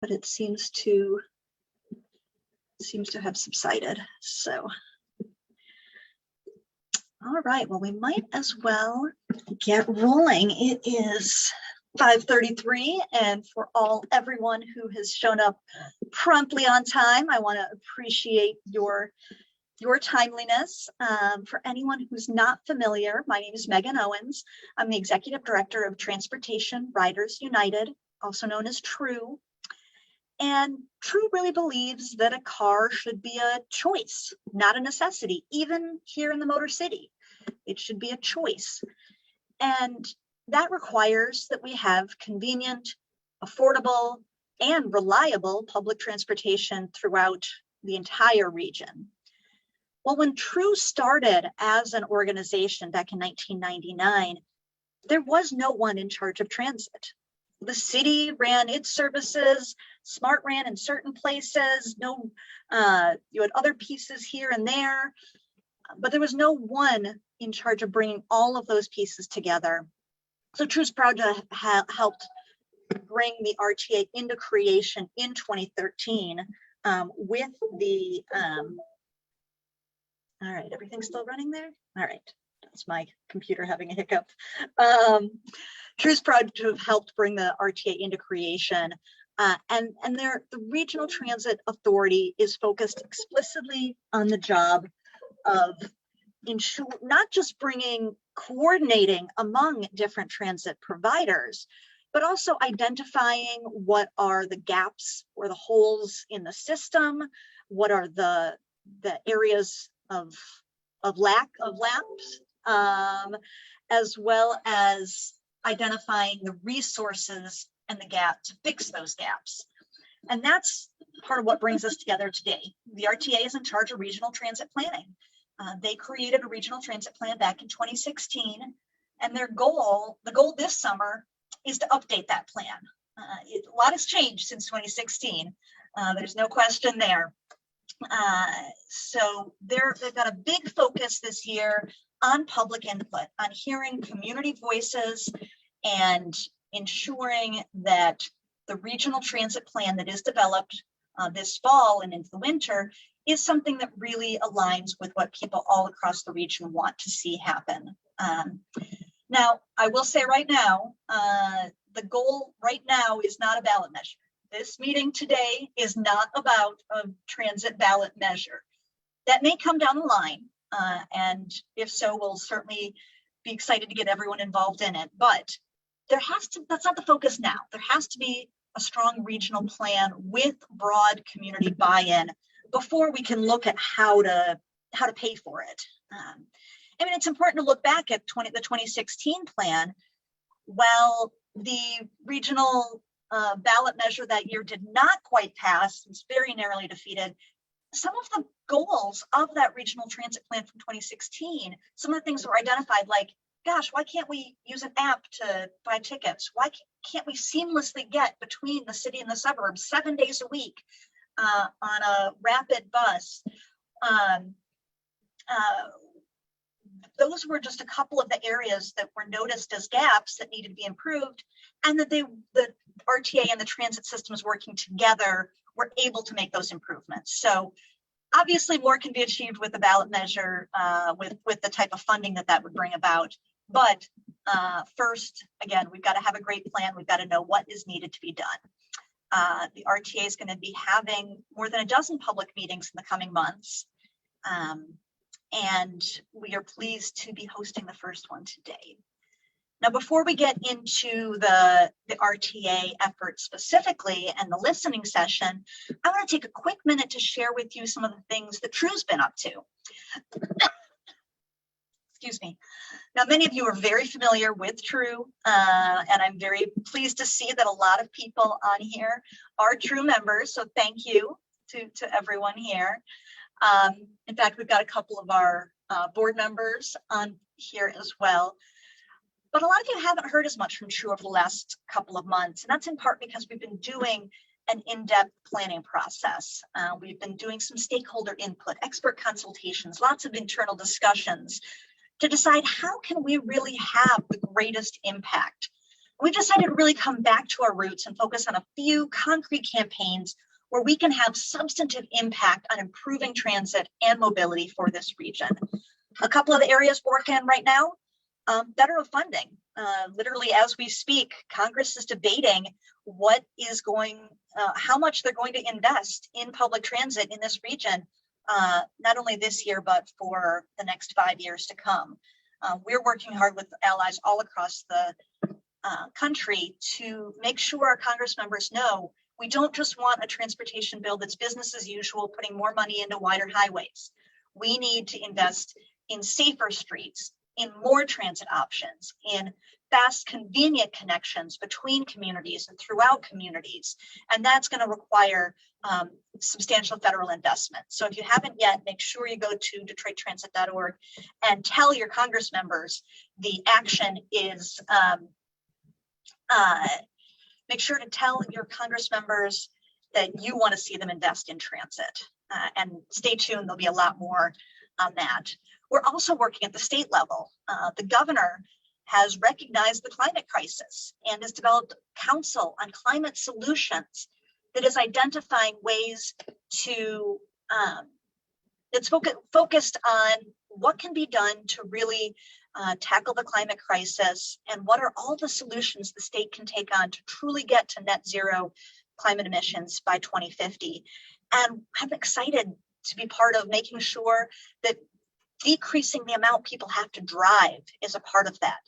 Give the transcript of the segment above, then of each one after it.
but it seems to have subsided. So, all right, well, we might as well get rolling. It is 5:33, and for everyone who has shown up promptly on time, I want to appreciate your timeliness. For anyone who's not familiar, my name is Megan Owens. I'm the Executive Director of Transportation Riders United, also known as TRU. And TRU really believes that a car should be a choice, not a necessity, even here in the Motor City. It should be a choice. And that requires that we have convenient, affordable, and reliable public transportation throughout the entire region. Well, when TRU started as an organization back in 1999, there was no one in charge of transit. The city ran its services, SMART ran in certain places, you had other pieces here and there, but there was no one in charge of bringing all of those pieces together. So TRU's proud to have helped bring the RTA into creation in 2013 with the, all right, everything's still running there? All right, that's my computer having a hiccup. TRU's proud to have helped bring the RTA into creation. And the Regional Transit Authority is focused explicitly on the job of not just coordinating among different transit providers, but also identifying what are the gaps or the holes in the system, what are the areas of lack of laps, as well as identifying the resources and the gap to fix those gaps. And that's part of what brings us together today. The RTA is in charge of regional transit planning. They created a regional transit plan back in 2016, and the goal this summer is to update that plan. A lot has changed since 2016. There's no question there. So they've got a big focus this year on public input, on hearing community voices and ensuring that the regional transit plan that is developed this fall and into the winter is something that really aligns with what people all across the region want to see happen. Now, I will say right now, the goal right now is not a ballot measure. This meeting today is not about a transit ballot measure. That may come down the line, and if so, we'll certainly be excited to get everyone involved in it. But that's not the focus now. There has to be a strong regional plan with broad community buy-in before we can look at how to pay for it. I mean, it's important to look back at the 2016 plan. Well, the regional ballot measure that year did not quite pass. It was very narrowly defeated. Some of the goals of that regional transit plan from 2016, some of the things that were identified, like, gosh, why can't we use an app to buy tickets? Why can't we seamlessly get between the city and the suburbs 7 days a week on a rapid bus? Those were just a couple of the areas that were noticed as gaps that needed to be improved, and that the RTA and the transit systems working together were able to make those improvements. So obviously more can be achieved with the ballot measure, with the type of funding that would bring about. But first, again, we've got to have a great plan. We've got to know what is needed to be done. The RTA is going to be having more than a dozen public meetings in the coming months. And we are pleased to be hosting the first one today. Now, before we get into the RTA effort specifically and the listening session, I want to take a quick minute to share with you some of the things that TRU's been up to. Excuse me. Now, many of you are very familiar with TRU, and I'm very pleased to see that a lot of people on here are TRU members, so thank you to everyone here. In fact, we've got a couple of our board members on here as well. But a lot of you haven't heard as much from TRU over the last couple of months, and that's in part because we've been doing an in-depth planning process. We've been doing some stakeholder input, expert consultations, lots of internal discussions to decide how can we really have the greatest impact We decided to really come back to our roots and focus on a few concrete campaigns where we can have substantive impact on improving transit and mobility for this region. A couple of the areas we're working on right now, federal funding. Literally as we speak, Congress is debating what is how much they're going to invest in public transit in this region, not only this year, but for the next 5 years to come. We're working hard with allies all across the country to make sure our Congress members know we don't just want a transportation bill that's business as usual, putting more money into wider highways. We need to invest in safer streets, in more transit options, in fast, convenient connections between communities and throughout communities. And that's going to require substantial federal investment. So if you haven't yet, make sure you go to DetroitTransit.org and tell your Congress members the action is, make sure to tell your Congress members that you want to see them invest in transit. And stay tuned, there'll be a lot more on that. We're also working at the state level. The governor has recognized the climate crisis and has developed council on climate solutions that is identifying ways to, it's focused on what can be done to really tackle the climate crisis and what are all the solutions the state can take on to truly get to net zero climate emissions by 2050. And I'm excited to be part of making sure that decreasing the amount people have to drive is a part of that,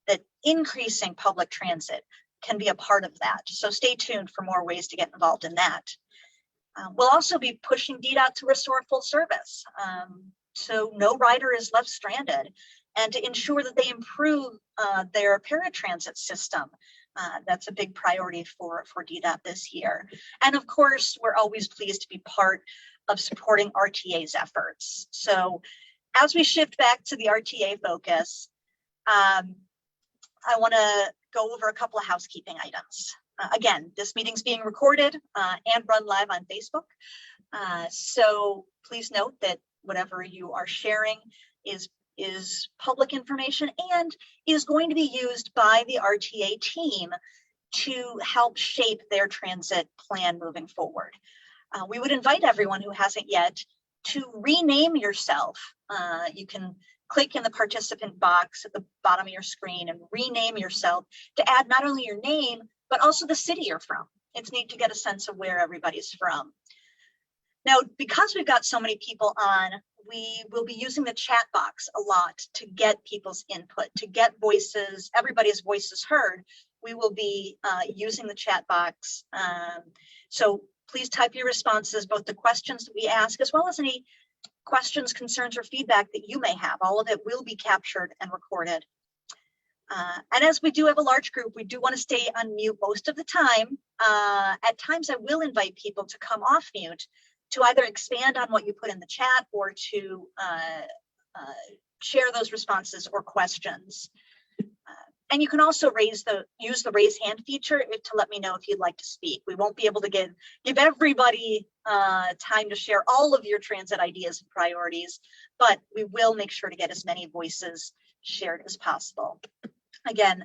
that increasing public transit can be a part of that. So stay tuned for more ways to get involved in that. We'll also be pushing DDOT to restore full service, so no rider is left stranded, and to ensure that they improve their paratransit system. That's a big priority for DDOT this year. And of course, we're always pleased to be part of supporting RTA's efforts. So as we shift back to the RTA focus, I want to go over a couple of housekeeping items. Again, this meeting's being recorded and run live on Facebook. So please note that whatever you are sharing is public information and is going to be used by the RTA team to help shape their transit plan moving forward. We would invite everyone who hasn't yet to rename yourself. You can click in the participant box at the bottom of your screen and rename yourself to add not only your name, but also the city you're from. It's neat to get a sense of where everybody's from. Now, because we've got so many people on, we will be using the chat box a lot to get people's input, to get voices, everybody's voices heard. We will be using the chat box. So please type your responses, both the questions that we ask, as well as any questions, concerns, or feedback that you may have. All of it will be captured and recorded. And as we do have a large group, we do want to stay on mute most of the time. At times, I will invite people to come off mute to either expand on what you put in the chat or to share those responses or questions. And you can also use the raise hand feature to let me know if you'd like to speak. We won't be able to give everybody time to share all of your transit ideas and priorities, but we will make sure to get as many voices shared as possible. Again,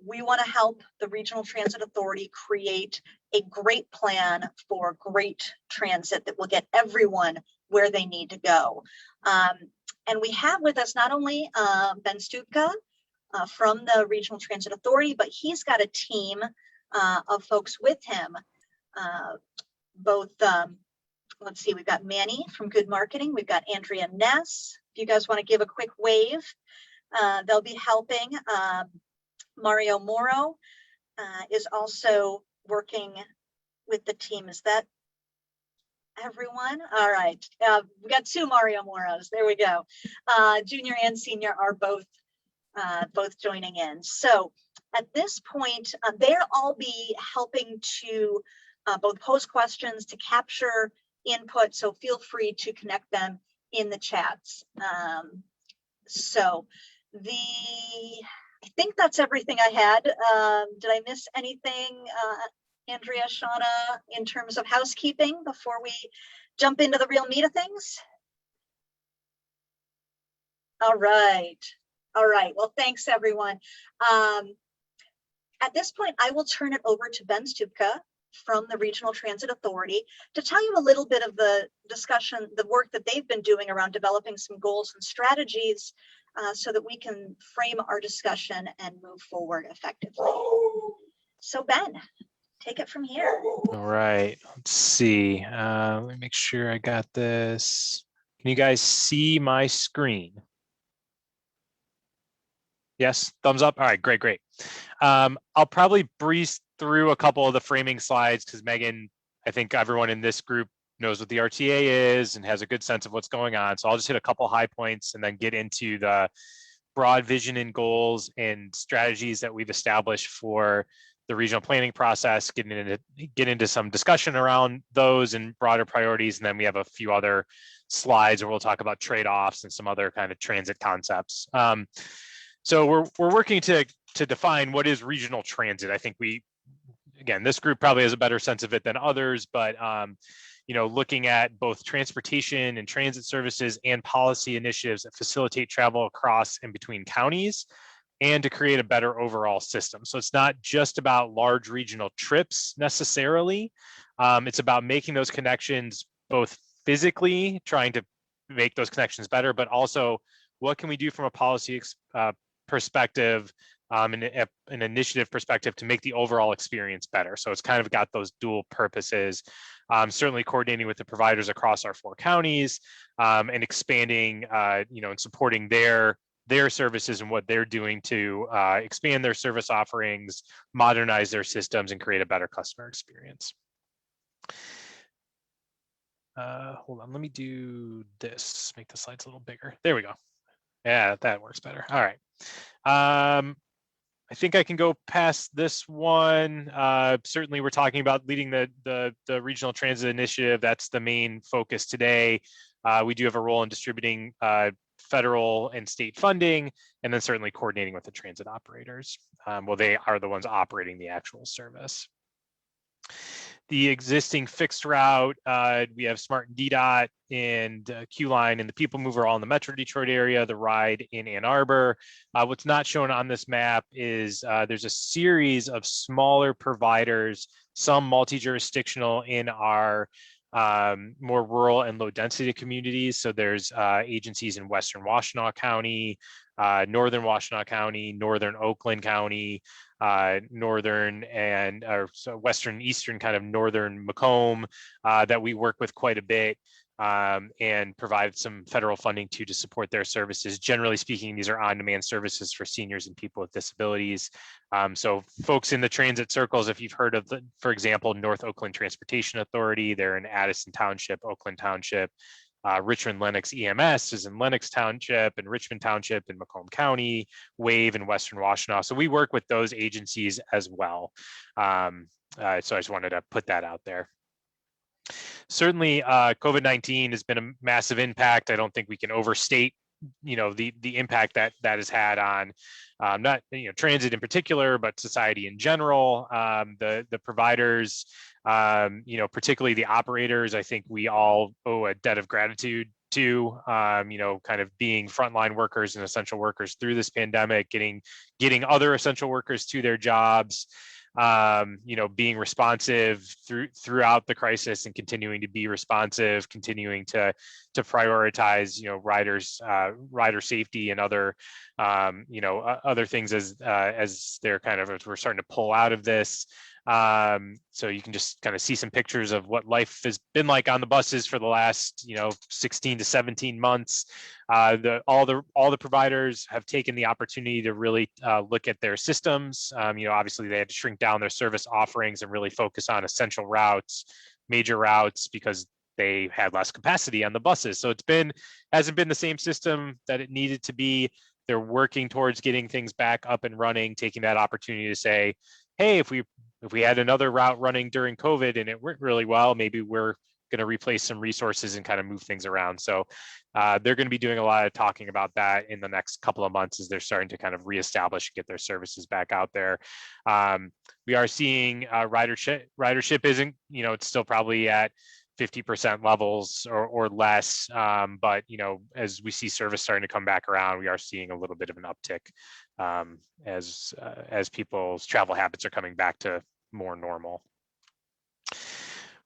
we want to help the Regional Transit Authority create a great plan for great transit that will get everyone where they need to go. And we have with us not only Ben Stupka from the Regional Transit Authority, but he's got a team of folks with him. Let's see, we've got Manny from Good Marketing. We've got Andrea Ness. If you guys want to give a quick wave, they'll be helping. Mario Moro is also working with the team. Is that everyone? All right. We got two Mario Moros. There we go. Junior and senior are both joining in. So at this point, they'll all be helping to both pose questions, to capture input. So feel free to connect them in the chats. I think that's everything I had. Did I miss anything, Andrea, Shauna, in terms of housekeeping before we jump into the real meat of things? All right. Well, thanks everyone. At this point, I will turn it over to Ben Stupka from the Regional Transit Authority to tell you a little bit of the discussion, the work that they've been doing around developing some goals and strategies so that we can frame our discussion and move forward effectively. So Ben, take it from here. All right, let's see. Let me make sure I got this. Can you guys see my screen? Yes, thumbs up. All right, great, great. I'll probably breeze through a couple of the framing slides because Megan, I think everyone in this group knows what the RTA is and has a good sense of what's going on. So I'll just hit a couple high points and then get into the broad vision and goals and strategies that we've established for the regional planning process, get into some discussion around those and broader priorities. And then we have a few other slides where we'll talk about trade-offs and some other kind of transit concepts. So we're working to define what is regional transit. I think again, this group probably has a better sense of it than others, but looking at both transportation and transit services and policy initiatives that facilitate travel across and between counties and to create a better overall system. So it's not just about large regional trips necessarily. It's about making those connections both physically, trying to make those connections better, but also what can we do from a policy perspective, and an initiative perspective to make the overall experience better. So it's kind of got those dual purposes, certainly coordinating with the providers across our 4 counties and expanding, and supporting their services and what they're doing to expand their service offerings, modernize their systems, and create a better customer experience. Hold on, let me do this, make the slides a little bigger. There we go. Yeah, that works better. All right. I think I can go past this one. Certainly, we're talking about leading the regional transit initiative. That's the main focus today. We do have a role in distributing federal and state funding, and then certainly coordinating with the transit operators. Well, they are the ones operating the actual service. The existing fixed route, we have Smart and DDOT and Q-Line and the People Mover all in the Metro Detroit area, the ride in Ann Arbor. What's not shown on this map is there's a series of smaller providers, some multi-jurisdictional in our more rural and low density communities. So there's agencies in Western Washtenaw County, Northern Washtenaw County, Northern Oakland County, Northern and so Western Eastern kind of Northern Macomb that we work with quite a bit and provide some federal funding to support their services. Generally speaking, these are on-demand services for seniors and people with disabilities. So folks in the transit circles, if you've heard of, for example, North Oakland Transportation Authority, they're in Addison Township, Oakland Township. Richmond Lennox EMS is in Lennox Township and Richmond Township in Macomb County, WAVE in Western Washtenaw. So we work with those agencies as well. So I just wanted to put that out there. Certainly, COVID-19 has been a massive impact. I don't think we can overstate, the impact that has had on not transit in particular, but society in general. The providers, particularly the operators, I think we all owe a debt of gratitude to, kind of being frontline workers and essential workers through this pandemic, getting other essential workers to their jobs. Being responsive throughout the crisis and continuing to be responsive, continuing to prioritize, rider safety and other, other things as they're kind of, as we're starting to pull out of this. So you can just kind of see some pictures of what life has been like on the buses for the last, 16 to 17 months. All the providers have taken the opportunity to really look at their systems. Obviously they had to shrink down their service offerings and really focus on essential routes, major routes, because they had less capacity on the buses. So hasn't been the same system that it needed to be. They're working towards getting things back up and running, taking that opportunity to say, hey, if we had another route running during COVID and it worked really well, maybe we're going to replace some resources and kind of move things around. So they're going to be doing a lot of talking about that in the next couple of months as they're starting to kind of reestablish and get their services back out there. We are seeing ridership isn't, it's still probably at 50% levels or less. But, you know, as we see service starting to come back around, we are seeing a little bit of an uptick as people's travel habits are coming back to more normal.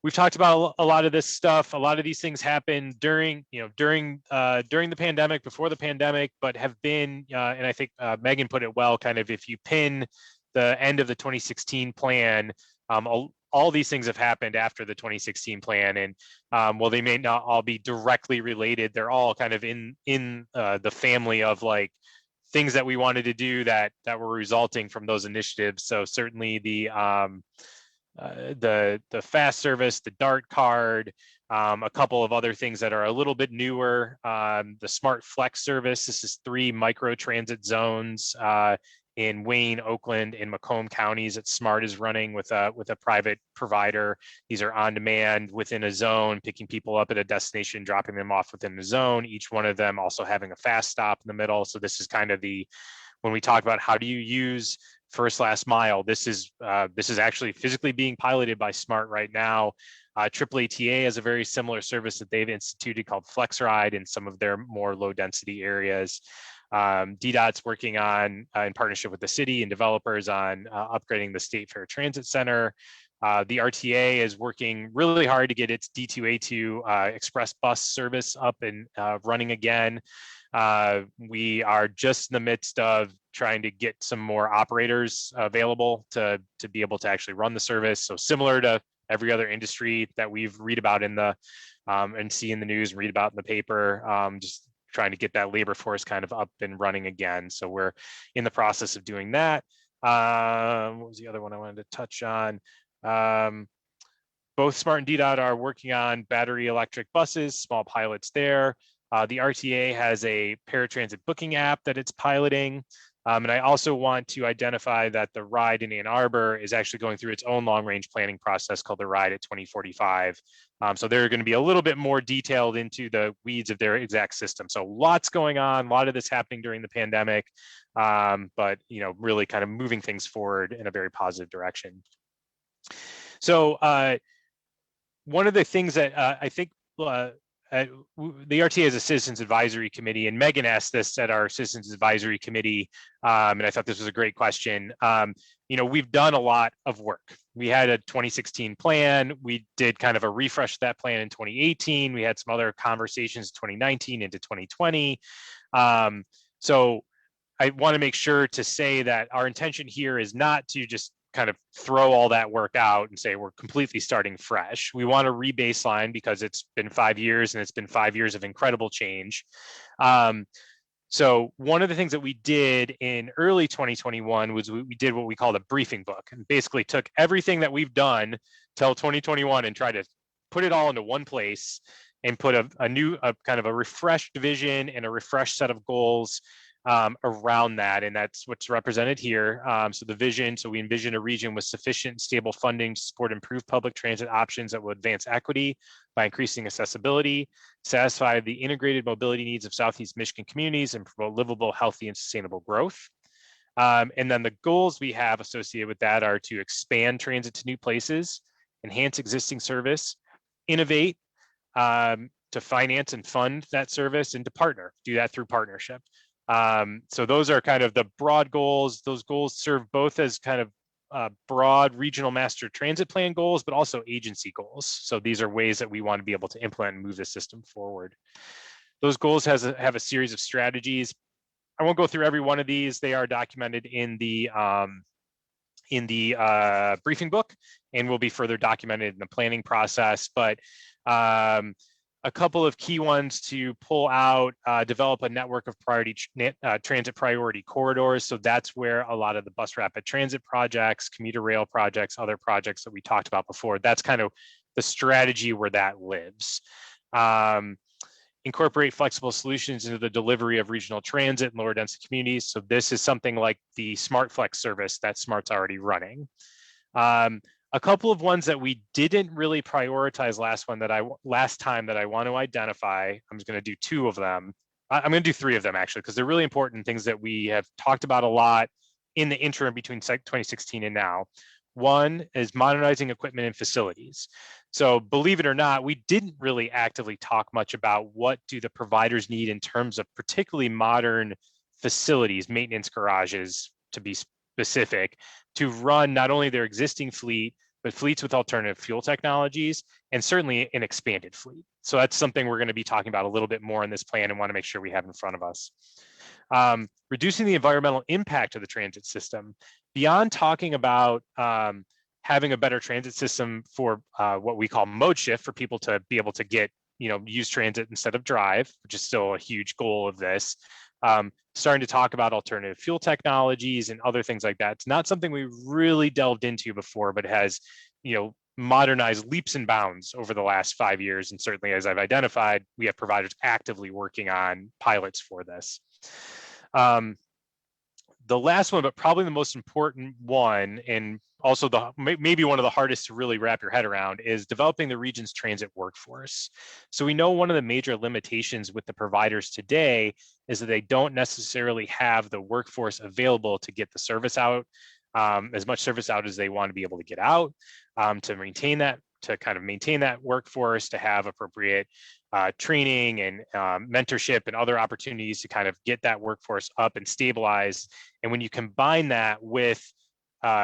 We've talked about a lot of this stuff. A lot of these things happened during the pandemic, before the pandemic, but have been, and I think Megan put it well, kind of if you pin the end of the 2016 plan, all these things have happened after the 2016 plan, and while they may not all be directly related, they're all kind of in the family of like things that we wanted to do that were resulting from those initiatives. So certainly the fast service, the DART card, a couple of other things that are a little bit newer. The Smart Flex service. This is 3 micro transit zones in Wayne, Oakland, and Macomb counties that SMART is running with a private provider. These are on demand within a zone, picking people up at a destination, dropping them off within the zone. Each one of them also having a fast stop in the middle. So this is kind of when we talk about how do you use first last mile, this is actually physically being piloted by SMART right now. AAATA has a very similar service that they've instituted called FlexRide in some of their more low density areas. DDOT's working on, in partnership with the city and developers, on upgrading the State Fair Transit Center. The RTA is working really hard to get its D2A2 express bus service up and running again. We are just in the midst of trying to get some more operators available to be able to actually run the service. So similar to every other industry that we've read about in the and see in the news and read about in the paper, just trying to get that labor force kind of up and running again. So we're in the process of doing that. What was the other one I wanted to touch on? Both SMART and DDOT are working on battery electric buses, small pilots there. The RTA has a paratransit booking app that it's piloting. And I also want to identify that the RIDE in Ann Arbor is actually going through its own long-range planning process called the RIDE at 2045. So they're going to be a little bit more detailed into the weeds of their exact system. So lots going on, a lot of this happening during the pandemic, but really kind of moving things forward in a very positive direction. So one of the things that I think the RTA is a citizens advisory committee, and Megan asked this at our citizens advisory committee, and I thought this was a great question. We've done a lot of work. We had a 2016 plan. We did kind of a refresh of that plan in 2018. We had some other conversations 2019 into 2020. So I want to make sure to say that our intention here is not to just kind of throw all that work out and say we're completely starting fresh. We want to re-baseline because it's been 5 years and it's been 5 years of incredible change. So one of the things that we did in early 2021 was we did what we called a briefing book, and basically took everything that we've done till 2021 and tried to put it all into one place and put a new kind of a refreshed vision and a refreshed set of goals around that, and that's what's represented here. So the vision, so we envision a region with sufficient stable funding to support improved public transit options that will advance equity by increasing accessibility, satisfy the integrated mobility needs of Southeast Michigan communities, and promote livable, healthy, and sustainable growth. And then the goals we have associated with that are to expand transit to new places, enhance existing service, innovate, to finance and fund that service, and to partner, do that through partnership. So those are kind of the broad goals. Those goals serve both as kind of broad regional master transit plan goals, but also agency goals. So these are ways that we want to be able to implement and move the system forward. Those goals have a series of strategies. I won't go through every one of these. They are documented in the briefing book and will be further documented in the planning process. But a couple of key ones to pull out: develop a network of transit priority corridors. So that's where a lot of the bus rapid transit projects, commuter rail projects, other projects that we talked about before, that's kind of the strategy where that lives. Incorporate flexible solutions into the delivery of regional transit in lower density communities. So this is something like the Smart Flex service that SMART's already running. A couple of ones that we didn't really prioritize last time that I want to identify. I'm just going to do 2 of them. I'm going to do 3 of them actually, because they're really important things that we have talked about a lot in the interim between 2016 and now. One is modernizing equipment and facilities. So believe it or not, we didn't really actively talk much about what do the providers need in terms of particularly modern facilities, maintenance garages to be specific, to run not only their existing fleet, but fleets with alternative fuel technologies, and certainly an expanded fleet. So that's something we're going to be talking about a little bit more in this plan and want to make sure we have in front of us. Reducing the environmental impact of the transit system. Beyond talking about having a better transit system for what we call mode shift, for people to be able to get, use transit instead of drive, which is still a huge goal of this. Starting to talk about alternative fuel technologies and other things like that. It's not something we really delved into before, but has, modernized leaps and bounds over the last 5 years. And certainly, as I've identified, we have providers actively working on pilots for this. The last one, but probably the most important one, and also maybe one of the hardest to really wrap your head around, is developing the region's transit workforce. So we know one of the major limitations with the providers today is that they don't necessarily have the workforce available to get the service out, as much service out as they want to be able to get out, to maintain that workforce, to have appropriate training and mentorship and other opportunities to kind of get that workforce up and stabilized. And when you combine that with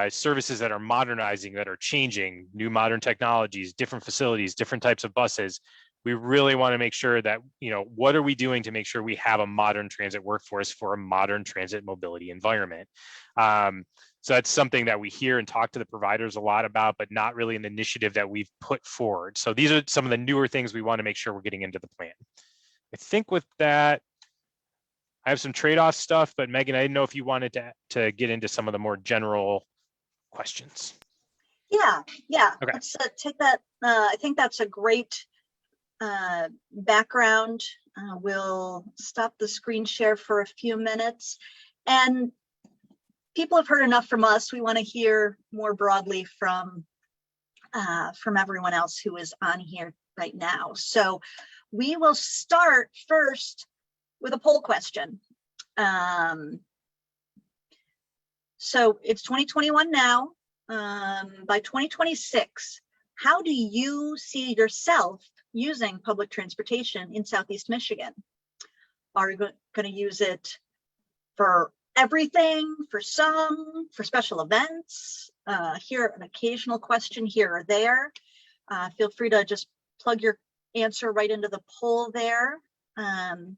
services that are modernizing, that are changing, new modern technologies, different facilities, different types of buses, we really want to make sure that, what are we doing to make sure we have a modern transit workforce for a modern transit mobility environment? So that's something that we hear and talk to the providers a lot about, but not really an initiative that we've put forward. So these are some of the newer things we want to make sure we're getting into the plan. I think with that, I have some trade-off stuff, but Megan, I didn't know if you wanted to get into some of the more general questions. Yeah. Okay. Let's take that. I think that's a great background. We'll stop the screen share for a few minutes, and people have heard enough from us. We want to hear more broadly from everyone else who is on here right now. So we will start first with a poll question. So it's 2021 now. By 2026, how do you see yourself using public transportation in Southeast Michigan? Are you going to use it for everything, for some, for special events? Here, an occasional question here or there. Feel free to just plug your answer right into the poll there. And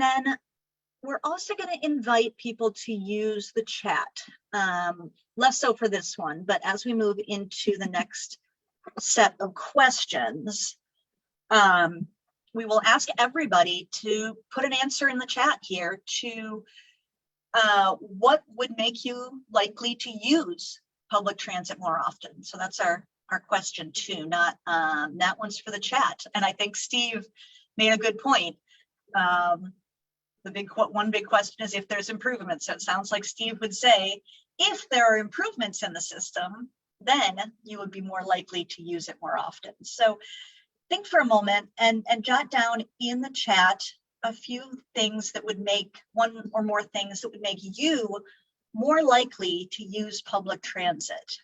then we're also going to invite people to use the chat. Less so for this one, but as we move into the next set of questions, we will ask everybody to put an answer in the chat here to what would make you likely to use public transit more often. So that's our question too, not that one's for the chat. And I think Steve made a good point. One big question is if there's improvements. So it sounds like Steve would say, if there are improvements in the system, then you would be more likely to use it more often. So think for a moment and jot down in the chat a few things that would make, one or more things that would make you more likely to use public transit.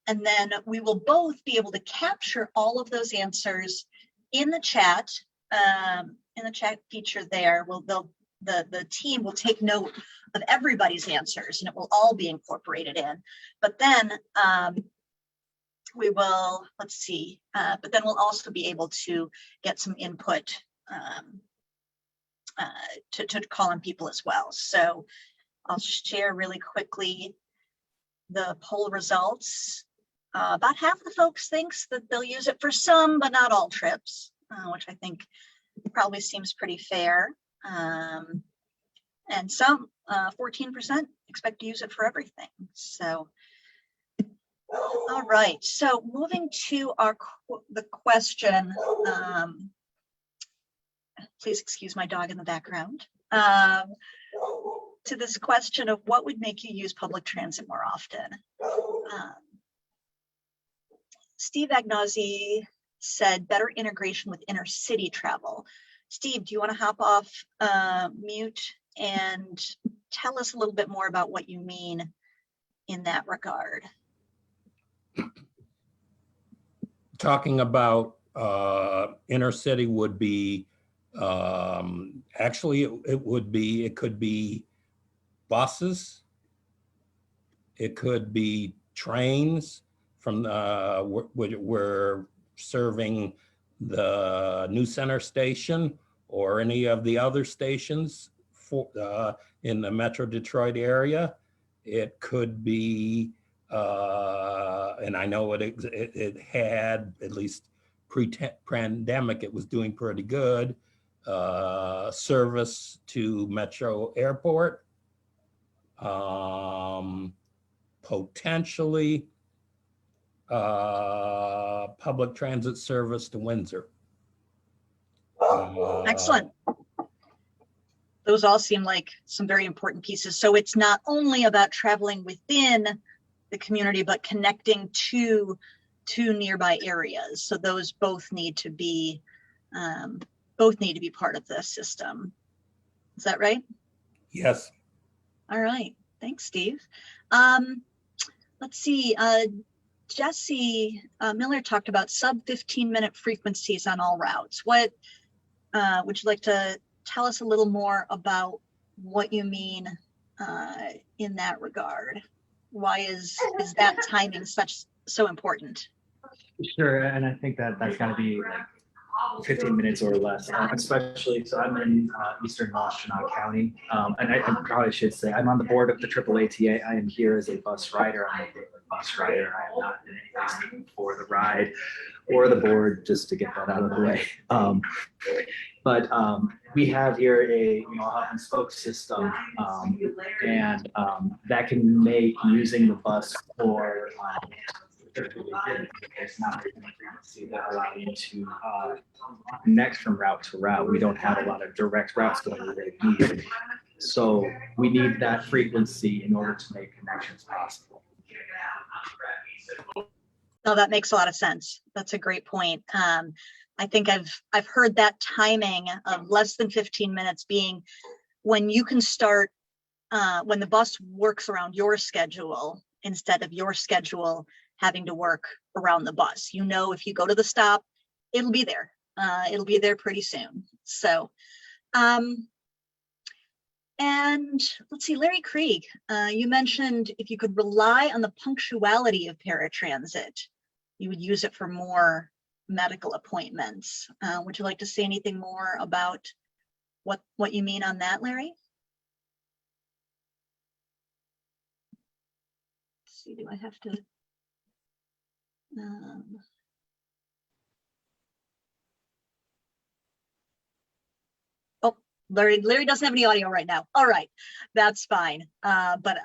And then we will both be able to capture all of those answers in the chat feature there. The team will take note of everybody's answers and it will all be incorporated in. But then we will, let's see, but then we'll also be able to get some input to call on people as well. So I'll share really quickly the poll results. About half the folks thinks that they'll use it for some, but not all trips, which I think probably seems pretty fair. And some, 14% expect to use it for everything. So, all right. So moving to the question, please excuse my dog in the background. To this question of what would make you use public transit more often. Steve Agnozzi said better integration with inner city travel. Steve, do you want to hop off mute and tell us a little bit more about what you mean in that regard. Talking about inner city would be, actually it could be buses. It could be trains from we're serving the New Center station or any of the other stations for in the Metro Detroit area. It could be, and I know it had, at least pre-pandemic, it was doing pretty good, service to Metro Airport. Potentially public transit service to Windsor. Excellent. Those all seem like some very important pieces. So it's not only about traveling within the community, but connecting to nearby areas. So those both need to be part of the system. Is that right? Yes. All right. Thanks, Steve. Let's see. Jesse Miller talked about sub 15-minute frequencies on all routes. What would you like to tell us a little more about what you mean in that regard? Why is that timing so important? Sure, and I think that's got to be like 15 minutes or less, especially, so I'm in Eastern Washtenaw County, and I probably should say I'm on the board of the AAATA. I am here as a bus rider. I'm a bus rider. I am not in any way speaking for the ride or the board, just to get that out of the way. But we have here a hub and spoke system, and that can make using the bus for it's not a frequency that allow you to connect from route to route. We don't have a lot of direct routes going where they need. So we need that frequency in order to make connections possible. No, that makes a lot of sense. That's a great point. I think I've heard that timing of less than 15 minutes being when you can start, when the bus works around your schedule instead of your schedule having to work around the bus. You know, if you go to the stop, it'll be there. It'll be there pretty soon. So, and let's see, Larry Krieg, you mentioned if you could rely on the punctuality of paratransit, you would use it for more medical appointments. Would you like to say anything more about what you mean on that, Larry? Let's see, do I have to? Oh, Larry doesn't have any audio right now. All right, that's fine. But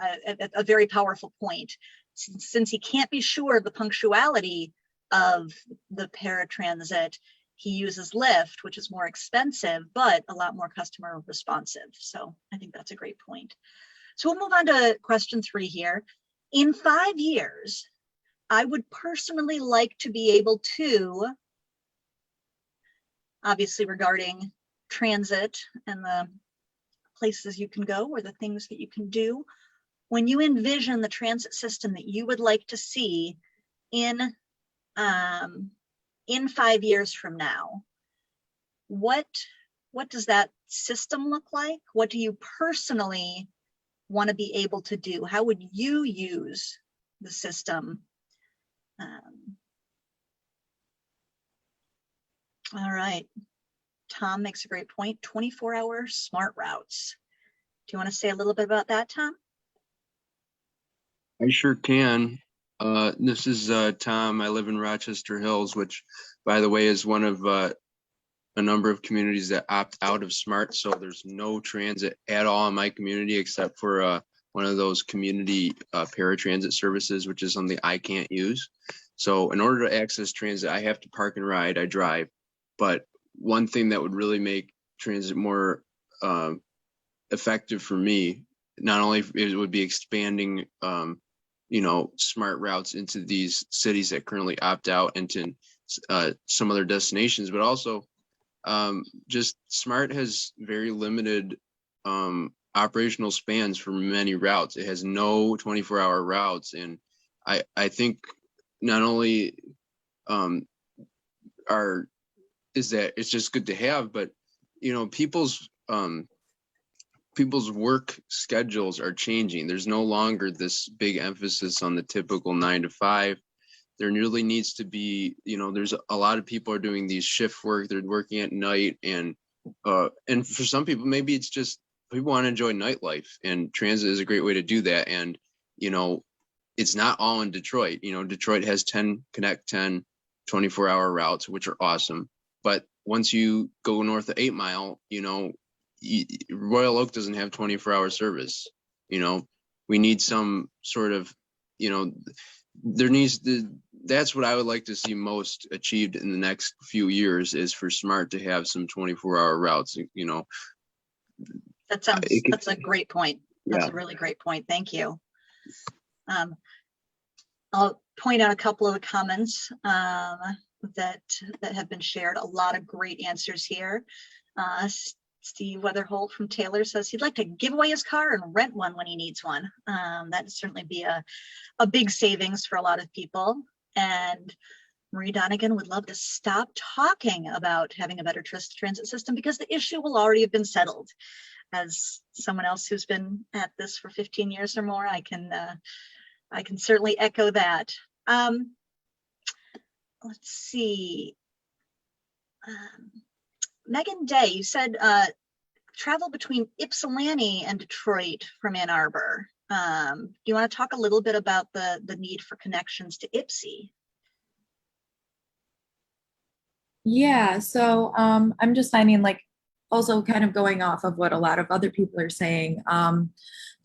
a very powerful point. Since he can't be sure of the punctuality of the paratransit, he uses Lyft, which is more expensive, but a lot more customer responsive. So I think that's a great point. So we'll move on to question 3 here. In 5 years, I would personally like to be able to, obviously regarding transit and the places you can go or the things that you can do, when you envision the transit system that you would like to see in 5 years from now, what does that system look like? What do you personally want to be able to do? How would you use the system? All right, Tom makes a great point. 24-hour smart routes. Do you want to say a little bit about that, Tom? I sure can. This is Tom. I live in Rochester Hills, which, by the way, is one of a number of communities that opt out of SMART. So there's no transit at all in my community except for one of those community paratransit services, which is something I can't use. So in order to access transit, I have to park and ride. I drive. But one thing that would really make transit more effective for me, not only it would be expanding smart routes into these cities that currently opt out into some other destinations, but also just SMART has very limited operational spans for many routes. It has no 24-hour routes. And I think not only is that it's just good to have, but people's work schedules are changing. There's no longer this big emphasis on the typical 9 to 5. There really needs to be, there's a lot of people are doing these shift work. They're working at night, and for some people, maybe it's just people want to enjoy nightlife, and transit is a great way to do that. And it's not all in Detroit. Detroit has 10 Connect 10 24-hour routes, which are awesome. But once you go north of 8 Mile, Royal Oak doesn't have 24-hour service. We need some sort of, that's what I would like to see most achieved in the next few years, is for SMART to have some 24-hour routes. That's a great point. That's Yeah. a really great point. Thank you. I'll point out a couple of the comments that have been shared. A lot of great answers here. Steve Weatherholt from Taylor says he'd like to give away his car and rent one when he needs one. That'd certainly be a big savings for a lot of people. And Marie Donegan would love to stop talking about having a better transit system because the issue will already have been settled. As someone else who's been at this for 15 years or more, I can certainly echo that. Let's see. Megan Day, you said travel between Ypsilanti and Detroit from Ann Arbor. Do you want to talk a little bit about the need for connections to Ypsi? Yeah, so I'm just finding, like, also kind of going off of what a lot of other people are saying,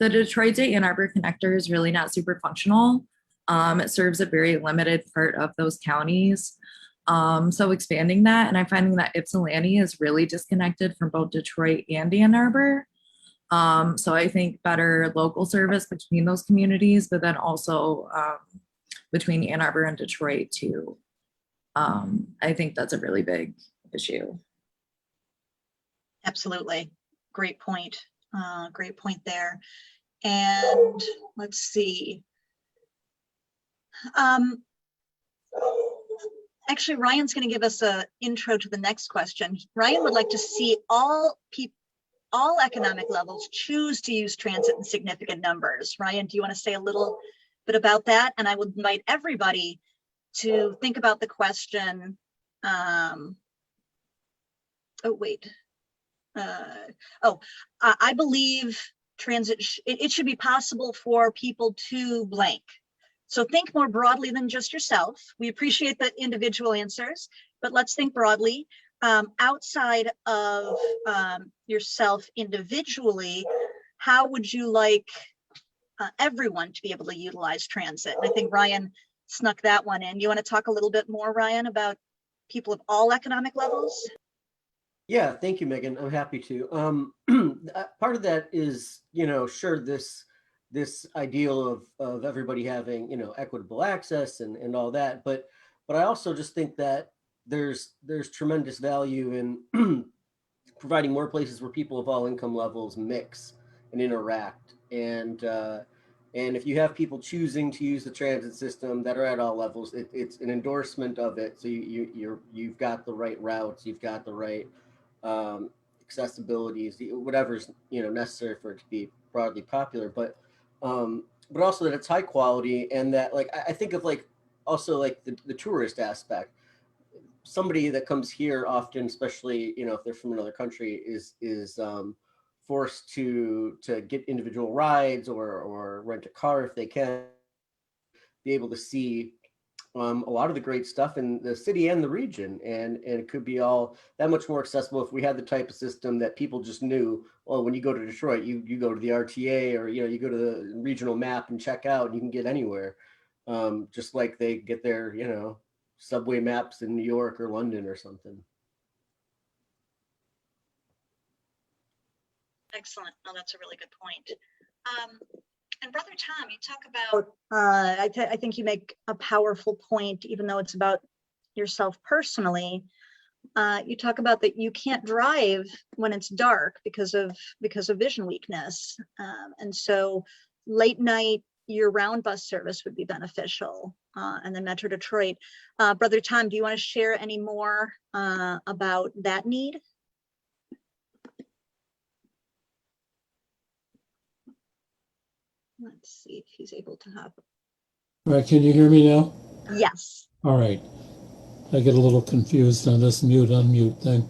the Detroit to Ann Arbor connector is really not super functional. It serves a very limited part of those counties. So expanding that, and I'm finding that Ypsilanti is really disconnected from both Detroit and Ann Arbor. So I think better local service between those communities, but then also between Ann Arbor and Detroit too. I think that's a really big issue. Absolutely. Great point. Great point there. And let's see. Actually, Ryan's going to give us an intro to the next question. Ryan would like to see all economic levels choose to use transit in significant numbers. Ryan, do you want to say a little bit about that? And I would invite everybody to think about the question. I believe transit, it should be possible for people to blank. So think more broadly than just yourself. We appreciate the individual answers, but let's think broadly. Outside of yourself individually, how would you like everyone to be able to utilize transit? And I think Ryan snuck that one in. You want to talk a little bit more, Ryan, about people of all economic levels? Yeah, thank you, Megan. I'm happy to. Part of that is, sure, this ideal of everybody having, equitable access and all that, but I also just think that there's tremendous value in providing more places where people of all income levels mix and interact. And if you have people choosing to use the transit system that are at all levels, it's an endorsement of it. So you've got the right routes, you've got the right accessibilities, whatever's necessary for it to be broadly popular, but also that it's high quality, and that, like, I think of also the tourist aspect. Somebody that comes here often, especially if they're from another country, is forced to get individual rides or rent a car if they can, be able to see a lot of the great stuff in the city and the region, and it could be all that much more accessible if we had the type of system that people just knew. Well, when you go to Detroit, you go to the RTA, or you go to the regional map and check out, and you can get anywhere, just like they get their subway maps in New York or London or something. Excellent. Oh, that's a really good point. And Brother Tom, you talk about, I think you make a powerful point, even though it's about yourself personally. you talk about that you can't drive when it's dark because of vision weakness. And so late night year-round bus service would be beneficial. And then Metro Detroit. Brother Tom, do you want to share any more about that need? Let's see if he's able to hop. All right, can you hear me now? Yes. All right. I get a little confused on this mute unmute thing.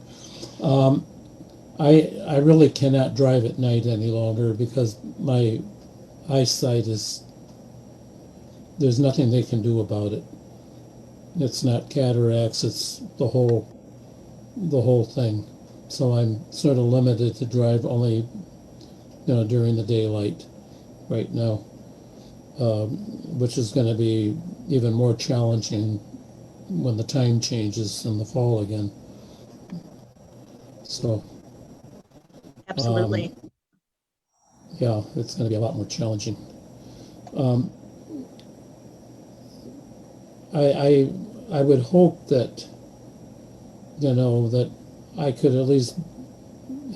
I really cannot drive at night any longer because my eyesight is, there's nothing they can do about it. It's not cataracts, it's the whole thing. So I'm sort of limited to drive only, during the daylight right now, which is going to be even more challenging when the time changes in the fall again. So Absolutely. yeah, it's going to be a lot more challenging. I would hope that that I could at least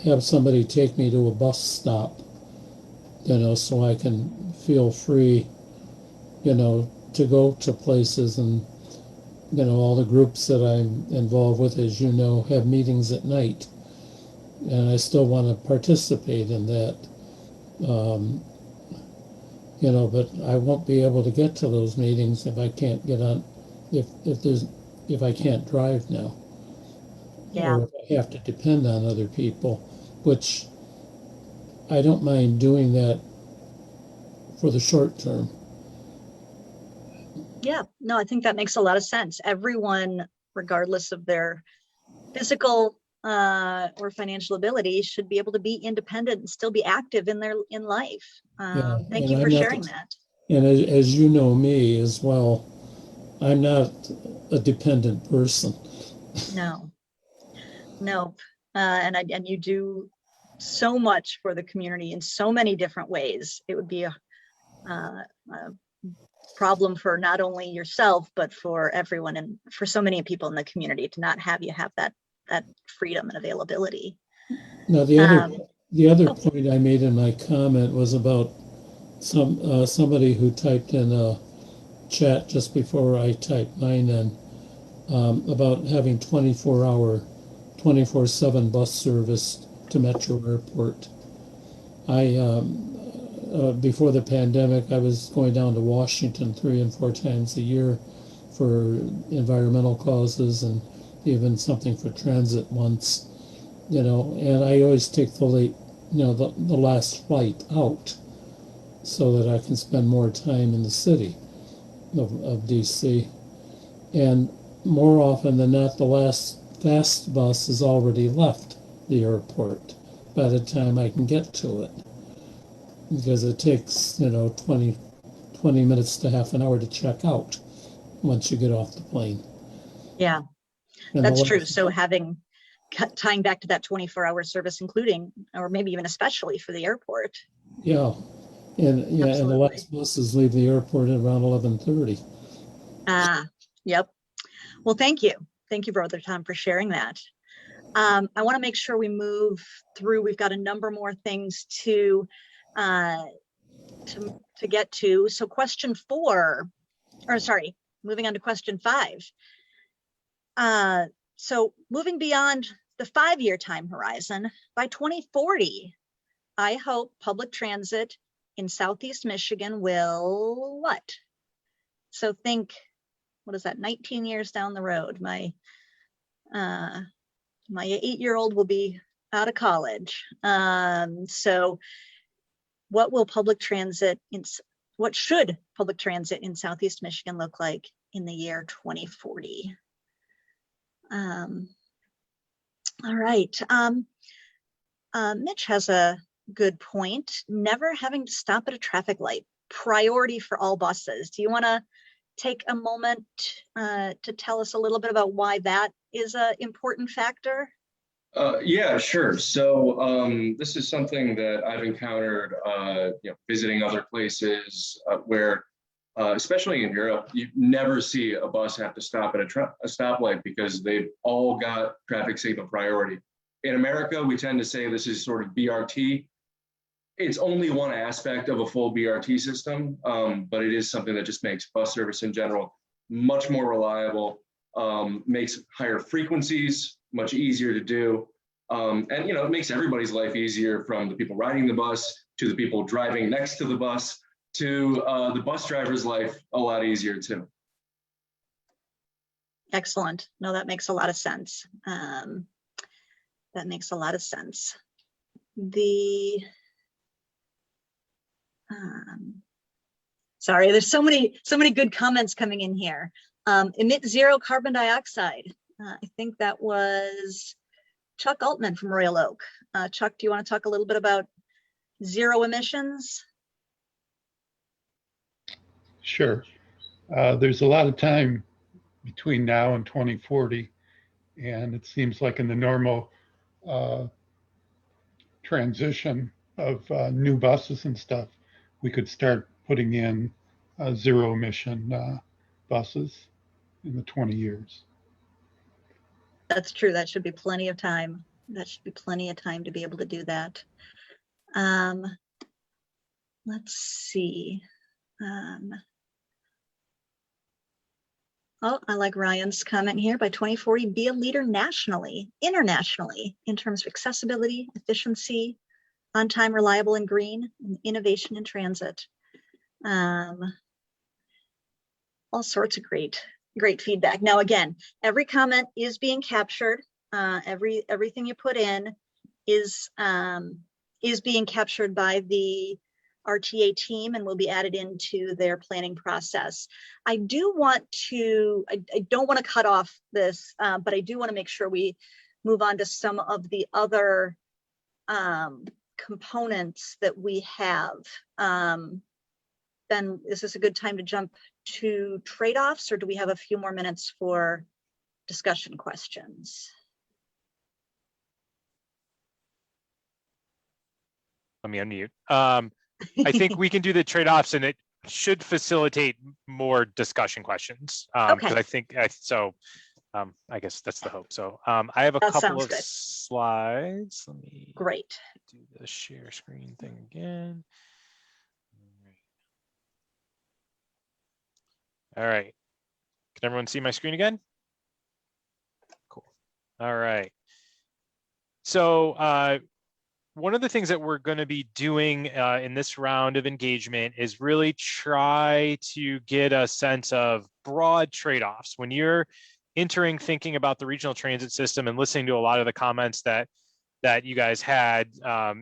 have somebody take me to a bus stop, so I can feel free, to go to places. And all the groups that I'm involved with, as you know, have meetings at night, and I still want to participate in that. But I won't be able to get to those meetings if I can't get on, if I can't drive now. Yeah. Or if I have to depend on other people, which I don't mind doing that for the short term. Yeah. No, I think that makes a lot of sense. Everyone, regardless of their physical or financial ability, should be able to be independent and still be active in life. Yeah, Thank and you for I'm not sharing that. And as you know me as well, I'm not a dependent person. No, no. And you do so much for the community in so many different ways. It would be a problem for not only yourself, but for everyone and for so many people in the community to not have you have that freedom and availability. Now, the other point I made in my comment was about somebody who typed in a chat just before I typed mine in, about having 24/7 bus service to Metro Airport. Before the pandemic, I was going down to Washington 3 and 4 times a year for environmental causes and even something for transit once, and I always take the last flight out so that I can spend more time in the city of DC. And more often than not, the last fast bus has already left the airport by the time I can get to it, because it takes 20 minutes to half an hour to check out once you get off the plane. Yeah, And that's true. So tying back to that 24-hour service, including, or maybe even especially for the airport. Yeah, and and the last buses leave the airport at around 11:30. Yep. Well, thank you, Brother Tom, for sharing that. I want to make sure we move through. We've got a number more things to get to. So moving on to question 5. So moving beyond the 5-year time horizon, by 2040, I hope public transit in Southeast Michigan will what? So think, what is that, 19 years down the road? My 8-year-old will be out of college. So what should public transit in Southeast Michigan look like in the year 2040? All right. Mitch has a good point. Never having to stop at a traffic light, priority for all buses. Do you want to take a moment to tell us a little bit about why that is an important factor? Yeah, sure. So this is something that I've encountered, visiting other places where especially in Europe, you never see a bus have to stop at a stoplight because they've all got traffic signal priority. In America, we tend to say this is sort of BRT. It's only one aspect of a full BRT system, but it is something that just makes bus service in general much more reliable, makes higher frequencies much easier to do. And it makes everybody's life easier, from the people riding the bus to the people driving next to the bus to the bus driver's life a lot easier too. Excellent. No, that makes a lot of sense. That makes a lot of sense. Sorry, there's so many good comments coming in here. Emit zero carbon dioxide. I think that was Chuck Altman from Royal Oak. Chuck, do you want to talk a little bit about zero emissions? Sure. There's a lot of time between now and 2040, and it seems like in the normal transition of new buses and stuff, we could start putting in zero emission buses in the 20 years. That's true. That should be plenty of time. That should be plenty of time to be able to do that. Let's see. Oh, I like Ryan's comment here. By 2040, be a leader nationally, internationally, in terms of accessibility, efficiency, on time, reliable, and green, and innovation in transit. All sorts of great feedback. Now, again, every comment is being captured. Everything you put in is being captured by the RTA team and will be added into their planning process. I don't want to cut off this, but I do want to make sure we move on to some of the other components that we have. Ben, is this a good time to jump to trade-offs, or do we have a few more minutes for discussion questions? Let me unmute. I think we can do the trade-offs, and it should facilitate more discussion questions. Okay. I think I guess that's the hope. So I have a That couple sounds of good. slides. Let me Great. do the share screen thing again. All right. Can everyone see my screen again? Cool. All right. So one of the things that we're going to be doing in this round of engagement is really try to get a sense of broad trade-offs. When you're thinking about the regional transit system and listening to a lot of the comments that you guys had,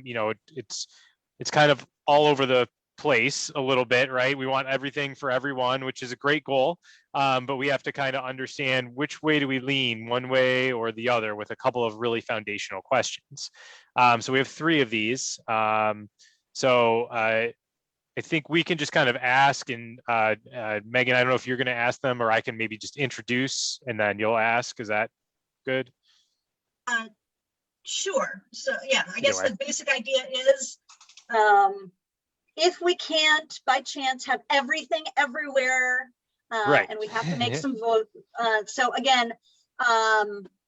it's kind of all over the place a little bit, right? We want everything for everyone, which is a great goal, but we have to kind of understand which way do we lean, one way or the other, with a couple of really foundational questions. So we have 3 of these. I think we can just kind of ask, and Megan, I don't know if you're going to ask them, or I can maybe just introduce and then you'll ask. Is that good? Sure. So yeah, I guess Either way. the basic idea is, if we can't by chance have everything everywhere, Right. and we have to make some vote. So again,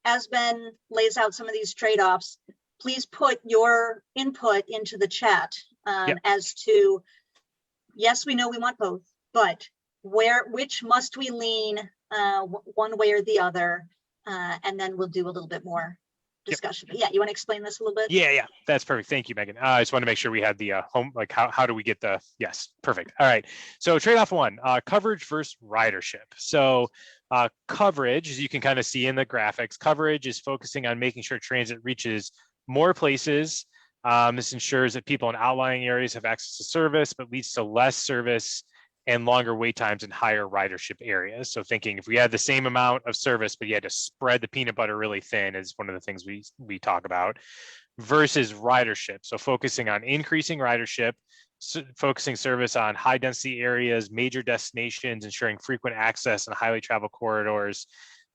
as Ben lays out some of these trade-offs, please put your input into the chat as to, yes, we know we want both, but which must we lean one way or the other, and then we'll do a little bit more discussion. But yeah, you want to explain this a little bit? Yeah, that's perfect. Thank you, Megan. I just want to make sure we had the home, like how do we get the, yes, perfect. All right. So trade-off 1, coverage versus ridership. So coverage, as you can kind of see in the graphics, coverage is focusing on making sure transit reaches more places. This ensures that people in outlying areas have access to service, but leads to less service and longer wait times in higher ridership areas. So thinking if we had the same amount of service, but you had to spread the peanut butter really thin is one of the things we talk about, versus ridership. So focusing on increasing ridership, focusing service on high density areas, major destinations, ensuring frequent access and highly traveled corridors,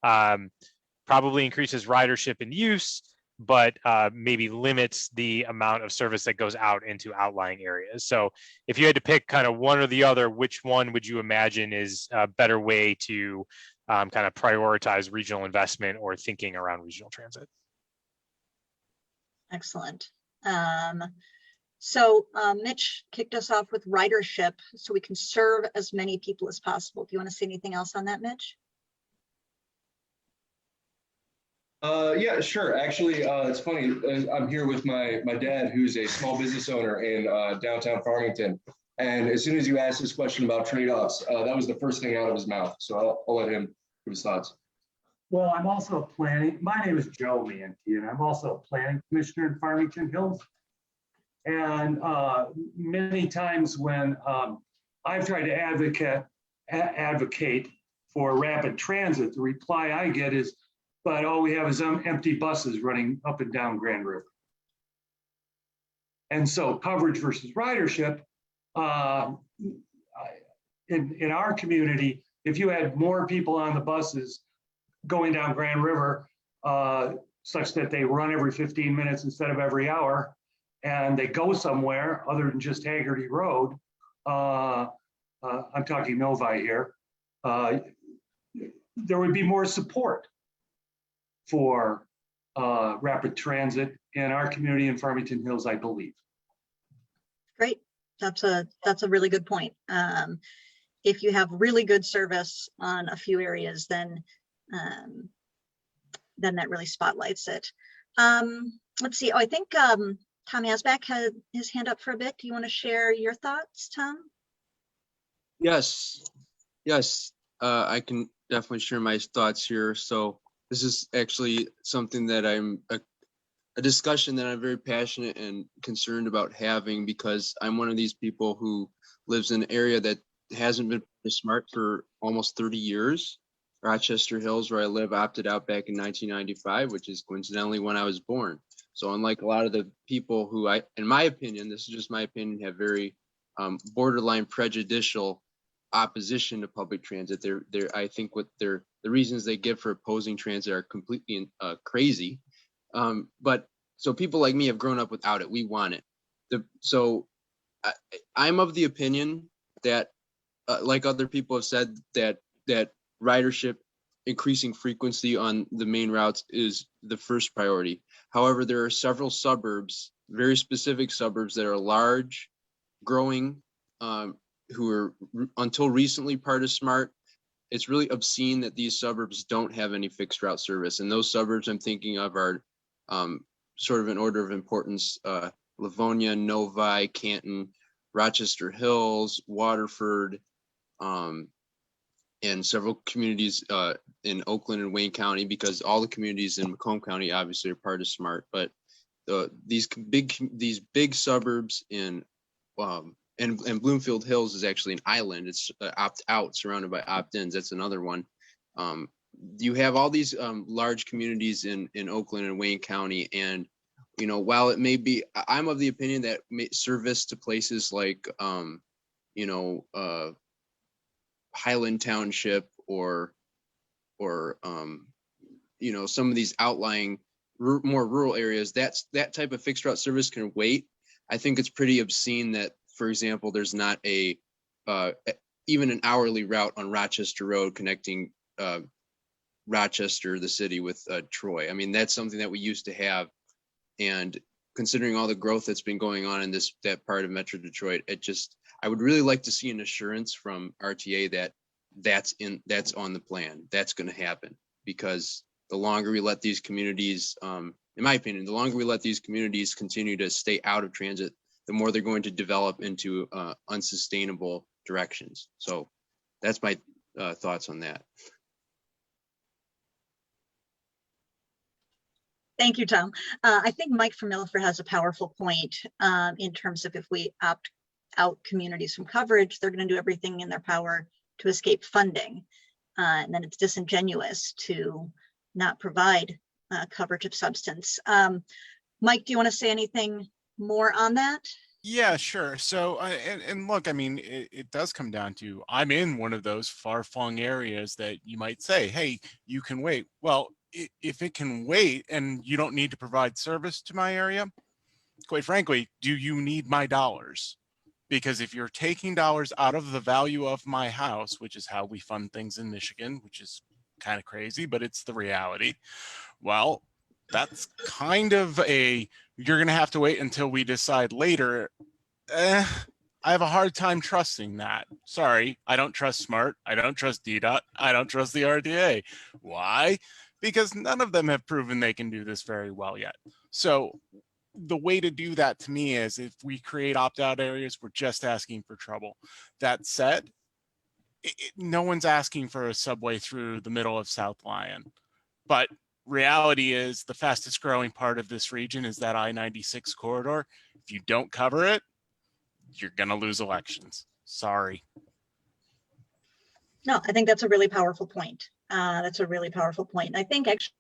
probably increases ridership and use, but maybe limits the amount of service that goes out into outlying areas. So if you had to pick kind of one or the other, which one would you imagine is a better way to kind of prioritize regional investment or thinking around regional transit? Excellent. So Mitch kicked us off with ridership, so we can serve as many people as possible. Do you want to say anything else on that, Mitch? Yeah, sure. Actually, it's funny. I'm here with my dad, who's a small business owner in downtown Farmington. And as soon as you asked this question about trade-offs, that was the first thing out of his mouth. So I'll let him give his thoughts. Well, I'm also planning. My name is Joe Manti, and I'm also a planning commissioner in Farmington Hills. And many times when I've tried to advocate for rapid transit, the reply I get is, but all we have is empty buses running up and down Grand River. And so coverage versus ridership, in our community, if you had more people on the buses going down Grand River, such that they run every 15 minutes instead of every hour, and they go somewhere other than just Haggerty Road, I'm talking Novi here, there would be more support for rapid transit in our community in Farmington Hills, I believe. Great. That's a really good point. If you have really good service on a few areas, then that really spotlights it. Let's see. Oh, I think Tom Asback had his hand up for a bit. Do you want to share your thoughts, Tom? Yes, I can definitely share my thoughts here. So this is actually something that a discussion that I'm very passionate and concerned about having, because I'm one of these people who lives in an area that hasn't been smart for almost 30 years. Rochester Hills, where I live, opted out back in 1995, which is coincidentally when I was born. So unlike a lot of the people who in my opinion, this is just my opinion, have very borderline prejudicial opposition to public transit. I think the reasons they give for opposing transit are completely crazy. But so people like me have grown up without it. We want it. I'm of the opinion that, like other people have said, that ridership, increasing frequency on the main routes is the first priority. However, there are several suburbs, very specific suburbs that are large, growing, who are until recently part of SMART. It's really obscene that these suburbs don't have any fixed route service. And those suburbs I'm thinking of are sort of in order of importance: Livonia, Novi, Canton, Rochester Hills, Waterford, and several communities in Oakland and Wayne County, because all the communities in Macomb County obviously are part of SMART. But these big suburbs in and Bloomfield Hills is actually an island. It's opt out, surrounded by opt-ins. That's another one. You have all these large communities in Oakland and Wayne County, and while it may be, I'm of the opinion that service to places like Highland Township or some of these outlying more rural areas, that type of fixed route service can wait. I think it's pretty obscene that, for example, there's not even an hourly route on Rochester Road connecting Rochester, the city, with Troy. I mean, that's something that we used to have, and considering all the growth that's been going on in that part of Metro Detroit, I would really like to see an assurance from RTA that that's on the plan. That's going to happen, because the longer we let these communities, in my opinion, the longer we let these communities continue to stay out of transit, the more they're going to develop into unsustainable directions. So that's my thoughts on that. Thank you, Tom. I think Mike from Milford has a powerful point in terms of, if we opt out communities from coverage, they're going to do everything in their power to escape funding. And then it's disingenuous to not provide coverage of substance. Mike, do you want to say anything more on that? Yeah, sure. So, and look, I mean, it does come down to, I'm in one of those far-flung areas that you might say, hey, you can wait. Well, if it can wait and you don't need to provide service to my area, quite frankly, do you need my dollars? Because if you're taking dollars out of the value of my house, which is how we fund things in Michigan, which is kind of crazy, but it's the reality. Well, that's kind of you're going to have to wait until we decide later. I have a hard time trusting that. Sorry, I don't trust SMART. I don't trust DDOT. I don't trust the RDA. Why? Because none of them have proven they can do this very well yet. So the way to do that to me is if we create opt-out areas, we're just asking for trouble. That said, no one's asking for a subway through the middle of South Lyon. But reality is the fastest growing part of this region is that I-96 corridor. If you don't cover it, you're going to lose elections. Sorry. No, I think that's a really powerful point. That's a really powerful point. And I think actually,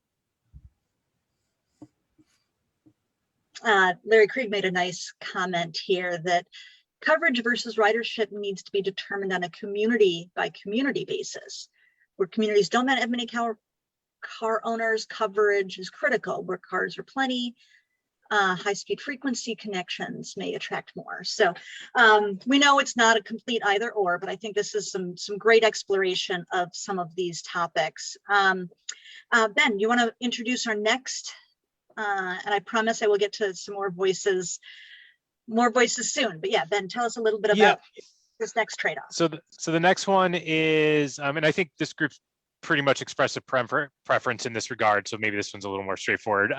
Larry Krieg made a nice comment here that coverage versus ridership needs to be determined on a community by community basis. Where communities don't have many car owners, coverage is critical. Where cars are plenty, high-speed frequency connections may attract more. So we know it's not a complete either or, but I think this is some great exploration of some of these topics. Ben, you want to introduce our next? And I promise I will get to some more voices soon. But yeah, Ben, tell us a little bit about this next trade-off. So the next one is, and I think this group pretty much expressed a preference in this regard. So maybe this one's a little more straightforward.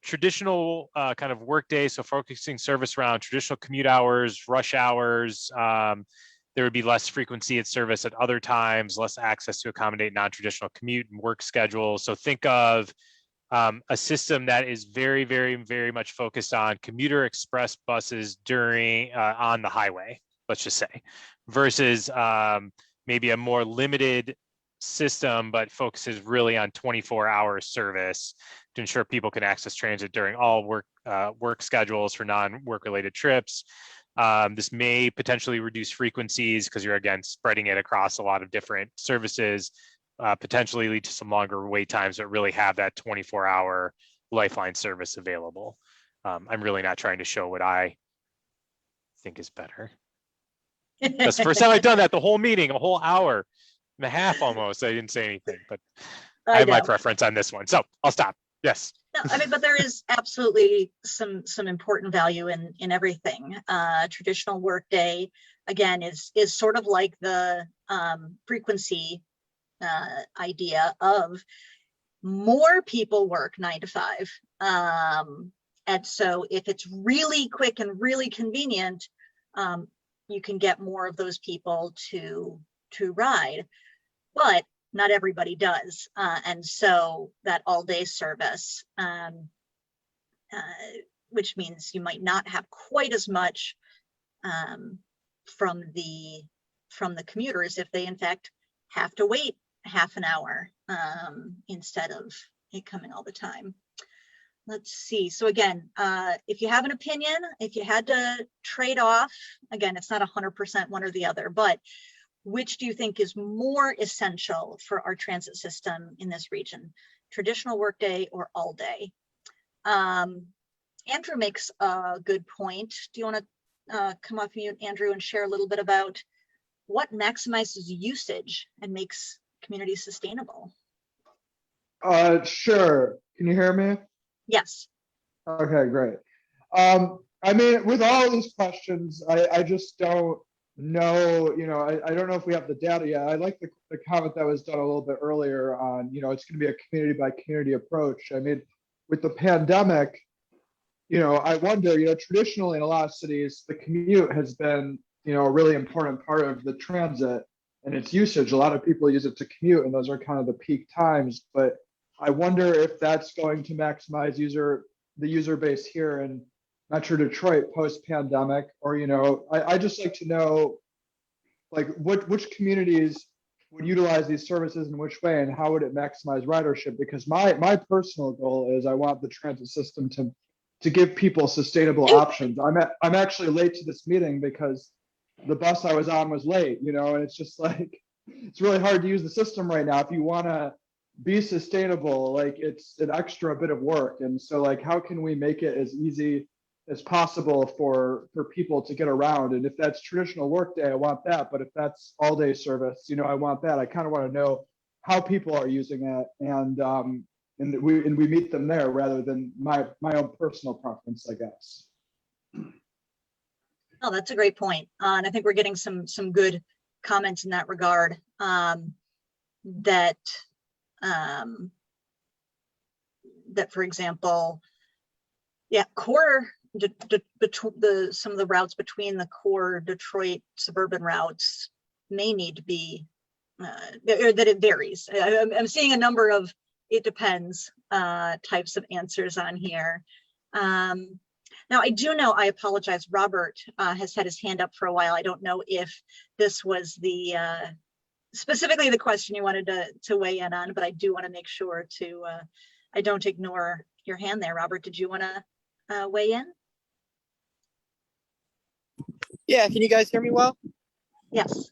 Traditional kind of workday, so focusing service around traditional commute hours, rush hours. There would be less frequency at service at other times, less access to accommodate non-traditional commute and work schedules. So think of a system that is very, very, very much focused on commuter express buses during on the highway, let's just say, versus maybe a more limited system, but focuses really on 24-hour service to ensure people can access transit during all work schedules for non-work related trips. This may potentially reduce frequencies because you're again spreading it across a lot of different services, potentially lead to some longer wait times, but really have that 24-hour lifeline service available. I'm really not trying to show what I think is better. That's the first time I've done that the whole meeting, a whole hour and a half almost. I didn't say anything, but I have my preference on this one. So I'll stop. Yes. No, I mean, but there is absolutely some important value in everything. Traditional workday, again, is sort of like the frequency idea of more people work 9 to 5. And so if it's really quick and really convenient, you can get more of those people to ride, but not everybody does. And so that all day service, which means you might not have quite as much from the commuters if they in fact have to wait half an hour instead of it coming all the time. Let's see. So again, if you have an opinion, if you had to trade off, again, it's not 100% one or the other, but which do you think is more essential for our transit system in this region? Traditional workday or all day? Andrew makes a good point. Do you want to come off mute, Andrew, and share a little bit about what maximizes usage and makes communities sustainable? Sure. Can you hear me? Yes. Okay, great. I mean, with all these questions, I just don't know, I don't know if we have the data yet. I like the comment that was done a little bit earlier on, it's going to be a community by community approach. I mean, with the pandemic, I wonder, traditionally in a lot of cities, the commute has been, a really important part of the transit and its usage. A lot of people use it to commute, and those are kind of the peak times. But I wonder if that's going to maximize the user base here in Metro Detroit post-pandemic, or I just like to know, like, which communities would utilize these services in which way, and how would it maximize ridership? Because my personal goal is I want the transit system to give people sustainable options. I'm actually late to this meeting because the bus I was on was late, and it's just like, it's really hard to use the system right now if you want to be sustainable, like it's an extra bit of work. And so like, how can we make it as easy as possible for people to get around? And if that's traditional workday, I want that. But if that's all day service, you know, I want that. I kind of want to know how people are using it, and we meet them there rather than my own personal preference, I guess. Oh, that's a great point. And I think we're getting some good comments in that regard. That for example, yeah, core some of the routes between the core Detroit suburban routes may need to be that it varies. I'm seeing a number of it depends types of answers on here. Now I do know, I apologize, Robert has had his hand up for a while. I don't know if this was the specifically the question you wanted to weigh in on, but I do want to make sure to I don't ignore your hand there. Robert, did you want to weigh in? Yeah, can you guys hear me well? Yes.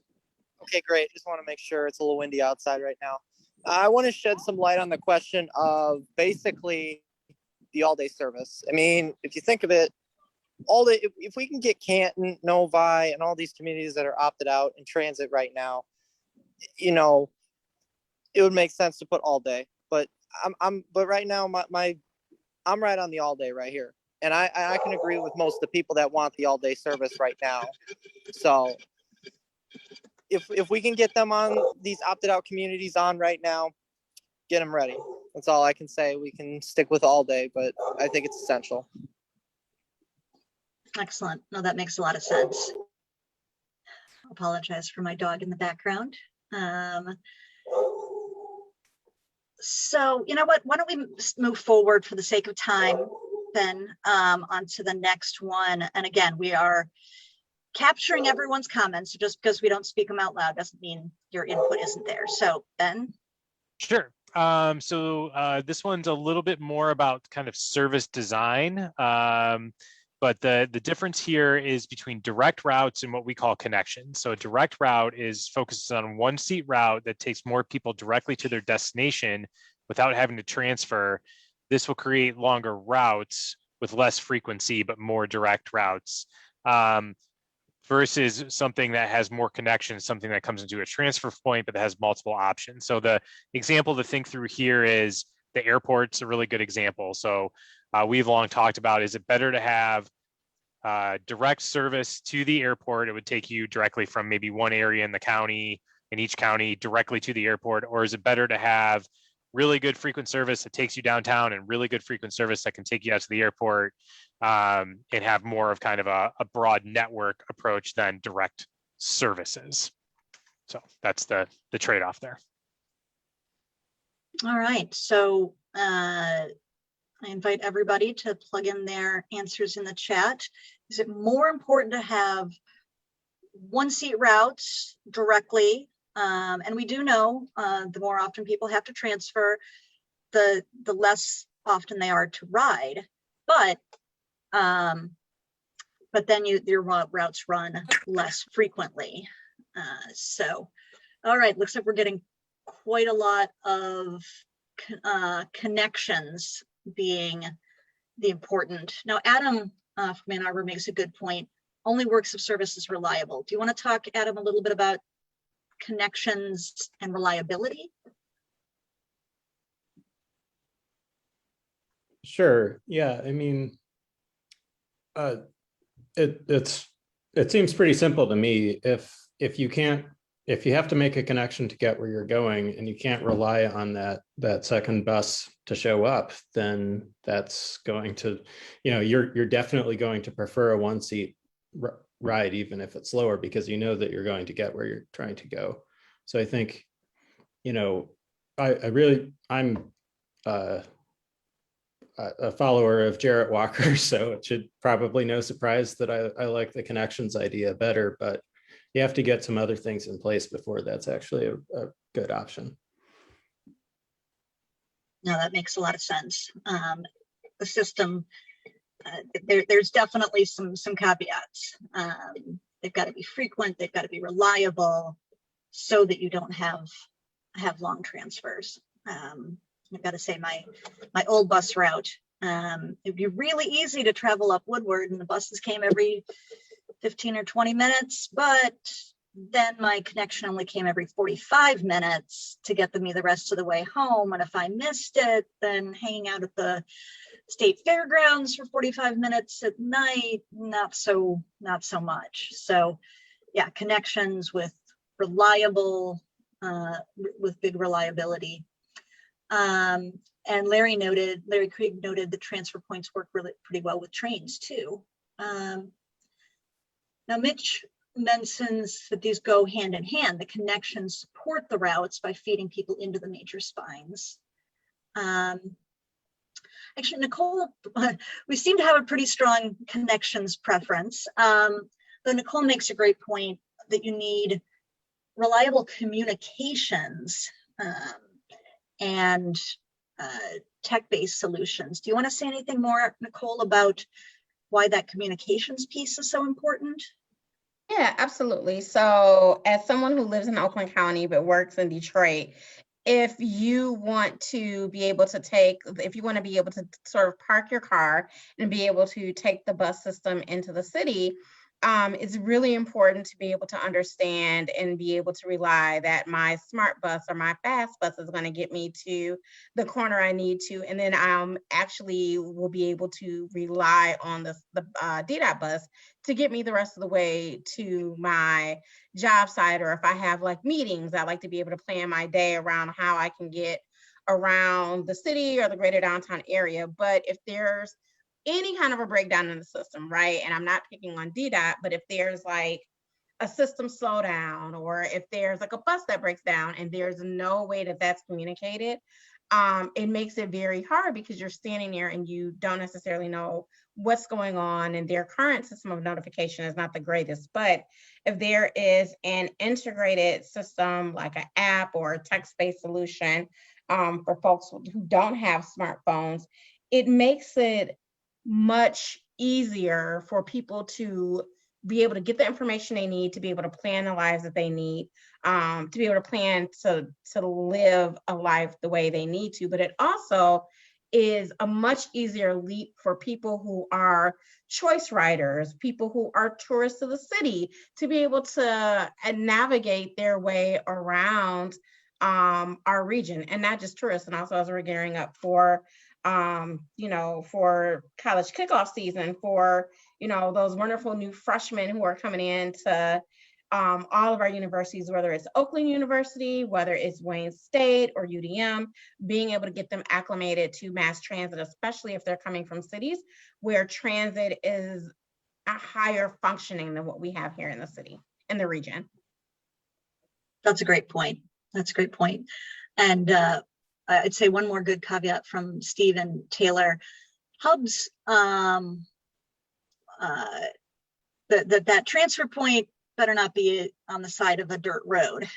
Okay, great. Just want to make sure. It's a little windy outside right now. I want to shed some light on the question of basically the all-day service. I mean, if you think of it, all day, if we can get Canton, Novi, and all these communities that are opted out in transit right now, you know, it would make sense to put all day. But but right now, I'm right on the all day right here, and I can agree with most of the people that want the all day service right now. So if we can get them on these opted out communities on right now, get them ready. That's all I can say. We can stick with all day, but I think it's essential. Excellent. No, that makes a lot of sense. I apologize for my dog in the background. So, you know what, why don't we move forward for the sake of time then onto the next one. And again, we are capturing everyone's comments. So just because we don't speak them out loud doesn't mean your input isn't there. So Ben. Sure. So this one's a little bit more about kind of service design. But the difference here is between direct routes and what we call connections. So a direct route is focused on one seat route that takes more people directly to their destination without having to transfer. This will create longer routes with less frequency, but more direct routes. Versus something that has more connections, something that comes into a transfer point, but that has multiple options. So the example to think through here is the airport's a really good example. So we've long talked about, is it better to have direct service to the airport? It would take you directly from maybe one area in the county, in each county, directly to the airport. Or is it better to have really good frequent service that takes you downtown and really good frequent service that can take you out to the airport, and have more of kind of a broad network approach than direct services? So that's the trade-off there. All right, so I invite everybody to plug in their answers in the chat. Is it more important to have one seat routes directly? And we do know the more often people have to transfer, the less often they are to ride. But then your routes run less frequently. So, all right, looks like we're getting quite a lot of connections being the important. Now, Adam from Ann Arbor makes a good point. Only works if service is reliable. Do you want to talk, Adam, a little bit about connections and reliability? Sure. Yeah. I mean, it seems pretty simple to me. If you have to make a connection to get where you're going and you can't rely on that second bus to show up, then that's going to, you're definitely going to prefer a one seat ride, even if it's slower, because you know that you're going to get where you're trying to go. So I think, I'm a follower of Jarrett Walker, so it should probably no surprise that I like the connections idea better, but you have to get some other things in place before that's actually a good option. No, that makes a lot of sense. The system, there's definitely some caveats. They've got to be frequent, they've got to be reliable, so that you don't have long transfers. I've got to say my old bus route, it'd be really easy to travel up Woodward and the buses came every 15 or 20 minutes, but then my connection only came every 45 minutes to get me the rest of the way home. And if I missed it, then hanging out at the state fairgrounds for 45 minutes at night, not so much. So yeah, connections with reliable, with big reliability. And Larry Krieg noted the transfer points work really pretty well with trains too. Now Mitch mentions that these go hand in hand. The connections support the routes by feeding people into the major spines. Actually, Nicole, we seem to have a pretty strong connections preference. Though Nicole makes a great point that you need reliable communications and tech-based solutions. Do you want to say anything more, Nicole, about why that communications piece is so important? Yeah, absolutely. So as someone who lives in Oakland County but works in Detroit, if you want to be able to sort of park your car and be able to take the bus system into the city, it's really important to be able to understand and be able to rely that my smart bus or my fast bus is going to get me to the corner I need to, and then actually will be able to rely on the DDOT bus to get me the rest of the way to my job site. Or if I have like meetings, I like to be able to plan my day around how I can get around the city or the greater downtown area. But if there's any kind of a breakdown in the system, right? And I'm not picking on DDOT, but if there's like a system slowdown, or if there's like a bus that breaks down and there's no way that that's communicated, it makes it very hard because you're standing there and you don't necessarily know what's going on, and their current system of notification is not the greatest. But if there is an integrated system like an app or a text-based solution for folks who don't have smartphones, it makes it much easier for people to be able to get the information they need, to be able to plan the lives that they need, to be able to plan to live a life the way they need to. But it also is a much easier leap for people who are choice riders, people who are tourists of the city, to be able to navigate their way around our region, and not just tourists. And also, as we're gearing up for for college kickoff season, for, those wonderful new freshmen who are coming in to all of our universities, whether it's Oakland University, whether it's Wayne State or UDM, being able to get them acclimated to mass transit, especially if they're coming from cities where transit is a higher functioning than what we have here in the city, in the region. That's a great point. And I'd say one more good caveat from Steve and Taylor. Hubs, that transfer point better not be on the side of a dirt road.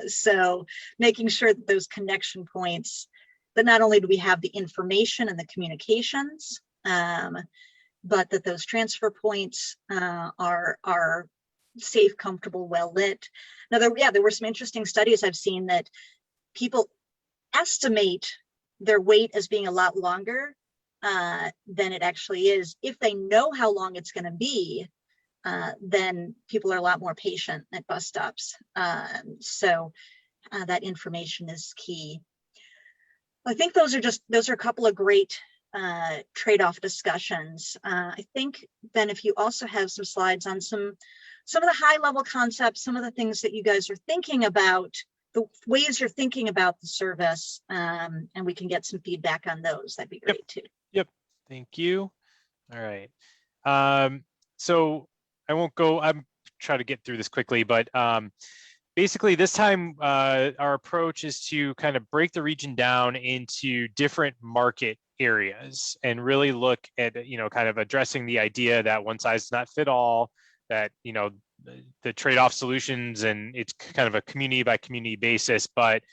So making sure that those connection points, that not only do we have the information and the communications, but that those transfer points are safe, comfortable, well lit. Now, there were some interesting studies I've seen that people estimate their wait as being a lot longer than it actually is. If they know how long it's going to be, then people are a lot more patient at bus stops. So that information is key. I think those are a couple of great trade-off discussions. I think then if you also have some slides on some of the high-level concepts, some of the things that you guys are thinking about, the ways you're thinking about the service, and we can get some feedback on those, that'd be great too. Yep, thank you. All right. So I won't go, I'm trying to get through this quickly, but basically this time our approach is to kind of break the region down into different market areas and really look at, kind of addressing the idea that one size does not fit all, that, the trade-off solutions, and it's kind of a community by community basis, but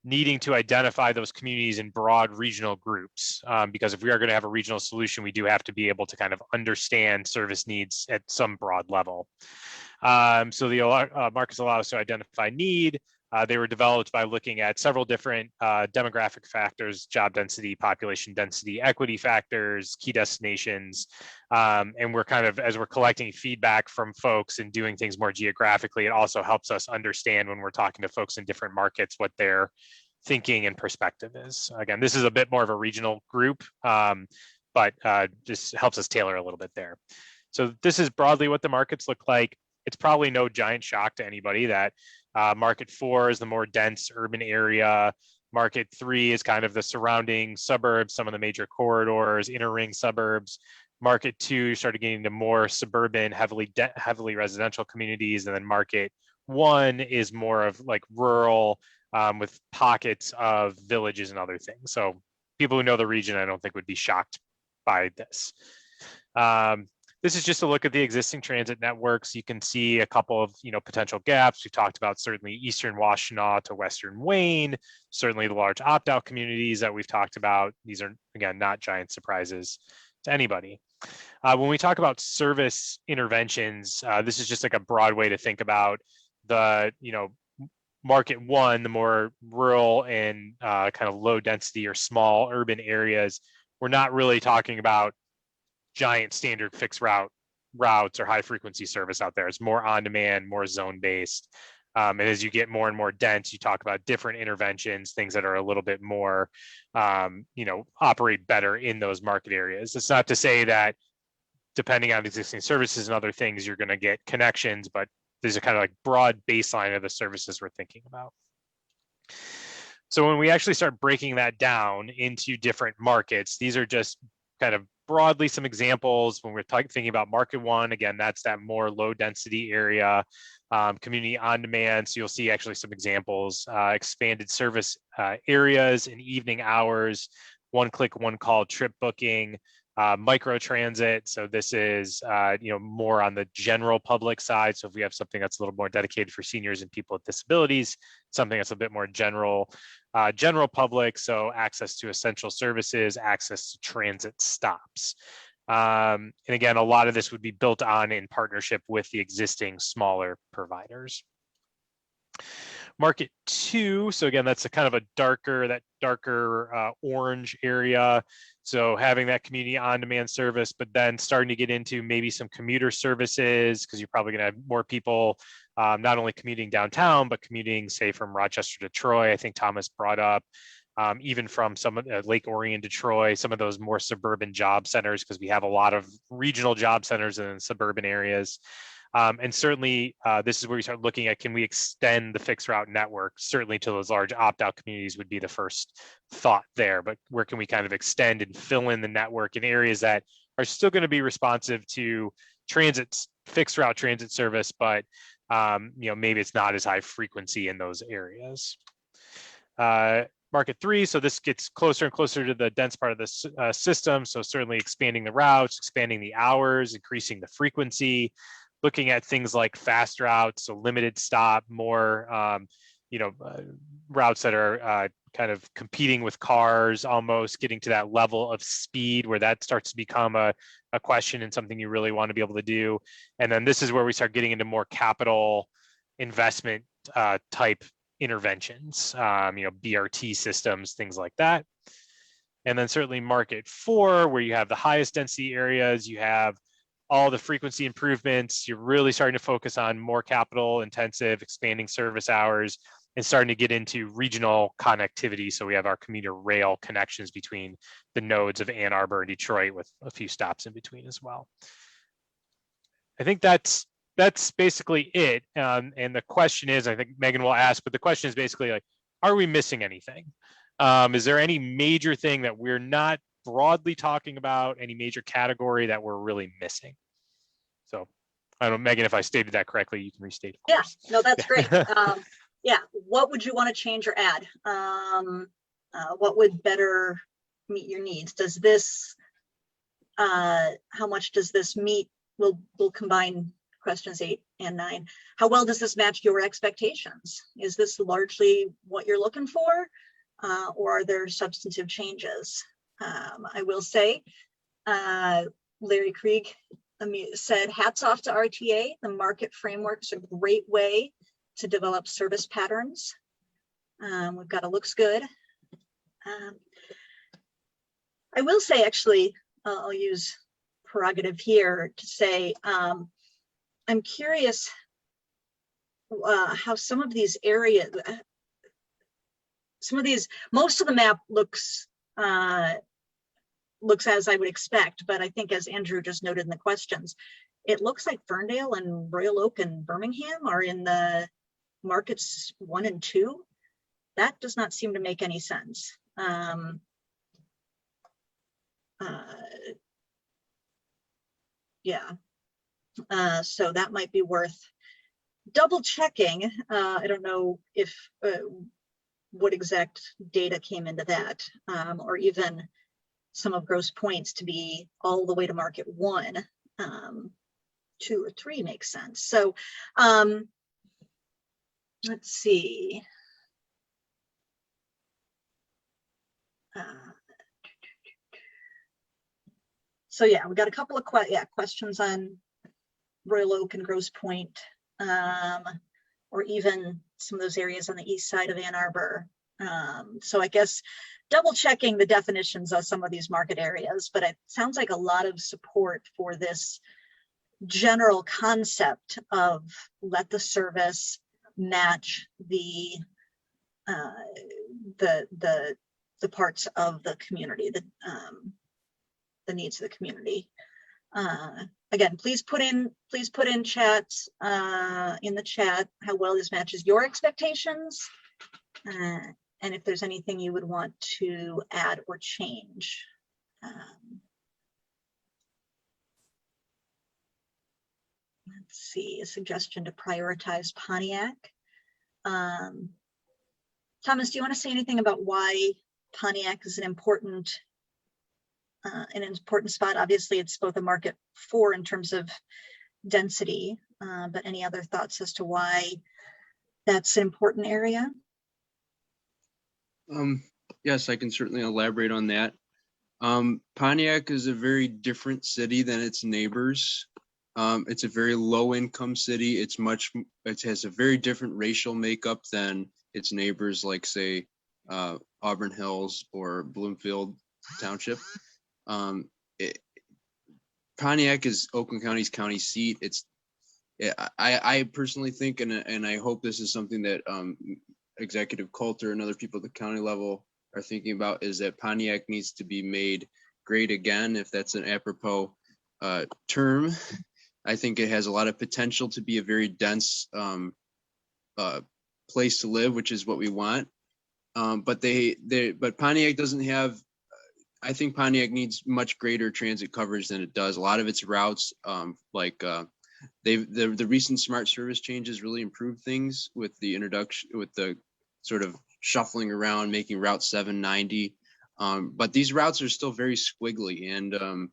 needing to identify those communities in broad regional groups, because if we are going to have a regional solution, we do have to be able to kind of understand service needs at some broad level. So the markets allow us to identify need. They were developed by looking at several different demographic factors: job density, population density, equity factors, key destinations. And we're kind of, as we're collecting feedback from folks and doing things more geographically, it also helps us understand when we're talking to folks in different markets what their thinking and perspective is. Again, this is a bit more of a regional group, but just helps us tailor a little bit there. So this is broadly what the markets look like. It's probably no giant shock to anybody that market 4 is the more dense urban area. Market 3 is kind of the surrounding suburbs, some of the major corridors, inner ring suburbs. Market 2 started getting into more suburban, heavily residential communities. And then market 1 is more of like rural with pockets of villages and other things. So people who know the region, I don't think would be shocked by this. This is just a look at the existing transit networks. You can see a couple of potential gaps. We've talked about certainly Eastern Washtenaw to Western Wayne, certainly the large opt-out communities that we've talked about. These are, again, not giant surprises to anybody. When we talk about service interventions, this is just like a broad way to think about the, market 1, the more rural and kind of low density or small urban areas. We're not really talking about giant standard fixed routes or high frequency service out there. It's more on demand, more zone based. And as you get more and more dense, you talk about different interventions, things that are a little bit more, operate better in those market areas. It's not to say that depending on existing services and other things, you're going to get connections, but there's a kind of like broad baseline of the services we're thinking about. So when we actually start breaking that down into different markets, these are just kind of broadly some examples. When we're thinking about market 1, again, that's that more low density area, community on demand. So you'll see actually some examples, expanded service areas in evening hours, one click, one call trip booking, micro transit. So this is, more on the general public side. So if we have something that's a little more dedicated for seniors and people with disabilities, something that's a bit more general public. So access to essential services, access to transit stops. And again, a lot of this would be built on in partnership with the existing smaller providers. Market 2, so again, that's a kind of a darker orange area. So having that community on-demand service, but then starting to get into maybe some commuter services, because you're probably going to have more people not only commuting downtown, but commuting, say, from Rochester to Troy. I think Thomas brought up even from some of Lake Orion to Troy, some of those more suburban job centers, because we have a lot of regional job centers in suburban areas. And certainly, this is where we start looking at, can we extend the fixed route network? Certainly to those large opt-out communities would be the first thought there, but where can we kind of extend and fill in the network in areas that are still going to be responsive to fixed route transit service, but maybe it's not as high frequency in those areas. Market 3, so this gets closer and closer to the dense part of the system. So certainly expanding the routes, expanding the hours, increasing the frequency, looking at things like fast routes, so limited stop, more, routes that are kind of competing with cars, almost getting to that level of speed where that starts to become a question and something you really want to be able to do. And then this is where we start getting into more capital investment type interventions, BRT systems, things like that. And then certainly market 4, where you have the highest density areas, you have all the frequency improvements, you're really starting to focus on more capital intensive, expanding service hours, and starting to get into regional connectivity. So we have our commuter rail connections between the nodes of Ann Arbor and Detroit, with a few stops in between as well. I think that's basically it. And the question is, I think Megan will ask, but the question is basically like, are we missing anything? Is there any major thing that we're not broadly talking about, any major category that we're really missing? So I don't know, Megan, if I stated that correctly, you can restate, of course. Yeah, no, that's great. Yeah, what would you want to change or add? What would better meet your needs? Does this, how much does this meet? We'll combine questions 8 and 9. How well does this match your expectations? Is this largely what you're looking for? Or are there substantive changes? I will say, Larry Krieg said, hats off to RTA. The market framework is a great way to develop service patterns. We've got a looks good. I will say, actually, I'll use prerogative here to say, I'm curious how some of these areas, most of the map looks as I would expect, but I think as Andrew just noted in the questions, it looks like Ferndale and Royal Oak and Birmingham are in the markets 1 and 2. That does not seem to make any sense. Yeah, so that might be worth double checking. I don't know if what exact data came into that, or even some of Grosse Pointe's to be all the way to market 1. 2 or 3 makes sense. So let's see. So yeah, we got a couple of questions on Royal Oak and Grosse Pointe, or even some of those areas on the east side of Ann Arbor. So I guess double checking the definitions of some of these market areas, but it sounds like a lot of support for this general concept of let the service match the parts of the community, the needs of the community. Again, please put in chats in the chat how well this matches your expectations, and if there's anything you would want to add or change. Let's see, a suggestion to prioritize Pontiac. Thomas, do you want to say anything about why Pontiac is an important spot? Obviously, it's both a market 4 in terms of density, but any other thoughts as to why that's an important area? Yes, I can certainly elaborate on that. Pontiac is a very different city than its neighbors. It's a very low income city. It has a very different racial makeup than its neighbors, like say Auburn Hills or Bloomfield Township. Pontiac is Oakland County's county seat. I personally think, and I hope this is something that Executive Coulter and other people at the county level are thinking about, is that Pontiac needs to be made great again, if that's an apropos term. I think it has a lot of potential to be a very dense place to live, which is what we want. But Pontiac doesn't have. I think Pontiac needs much greater transit coverage than it does. A lot of its routes, the recent smart service changes really improved things with the introduction, with the sort of shuffling around, making Route 790. But these routes are still very squiggly, and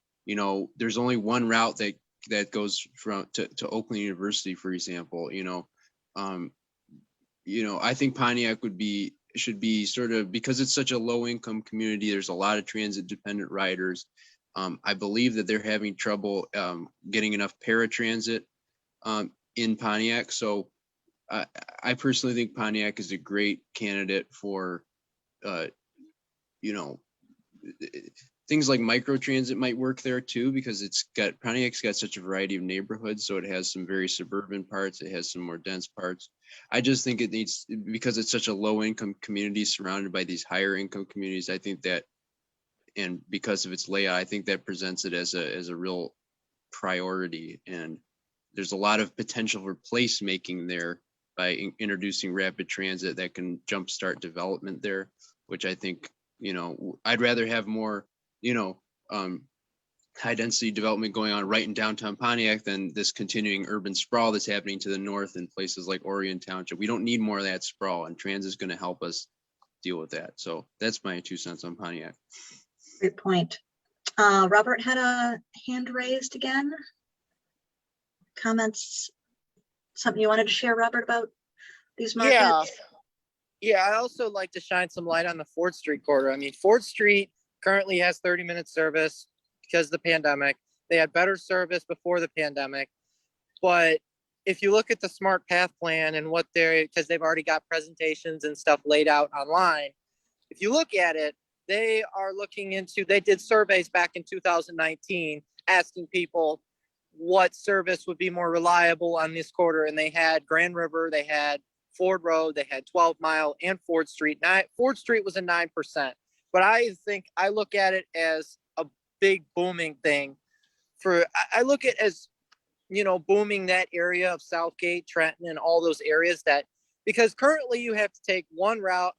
there's only one route that goes to Oakland University, for example. I think Pontiac should be sort of, because it's such a low income community, there's a lot of transit dependent riders. I believe that they're having trouble getting enough paratransit in Pontiac. So I personally think Pontiac is a great candidate for, things like microtransit might work there too, because Pontiac's got such a variety of neighborhoods. So it has some very suburban parts. It has some more dense parts. I just think it needs, because it's such a low income community surrounded by these higher income communities, I think that, and because of its layout, I think that presents it as a real priority. And there's a lot of potential for placemaking there by introducing rapid transit that can jumpstart development there, which I think, I'd rather have more, high density development going on right in downtown Pontiac than this continuing urban sprawl that's happening to the north in places like Orion Township. We don't need more of that sprawl, and transit is going to help us deal with that. So that's my 2 cents on Pontiac. Great point. Robert had a hand raised again. Comments, something you wanted to share, Robert, about these markets? Yeah, I also like to shine some light on the Ford Street corridor. I mean, Ford Street currently has 30-minute service because of the pandemic. They had better service before the pandemic. But if you look at the Smart Path Plan and what because they've already got presentations and stuff laid out online, if you look at it, they did surveys back in 2019 asking people what service would be more reliable on this quarter. And they had Grand River, they had Ford Road, they had 12 Mile and Ford Street. Ford Street was a 9%, but I look at it as a big booming thing. I look at it as, booming that area of Southgate, Trenton, and all those areas because currently you have to take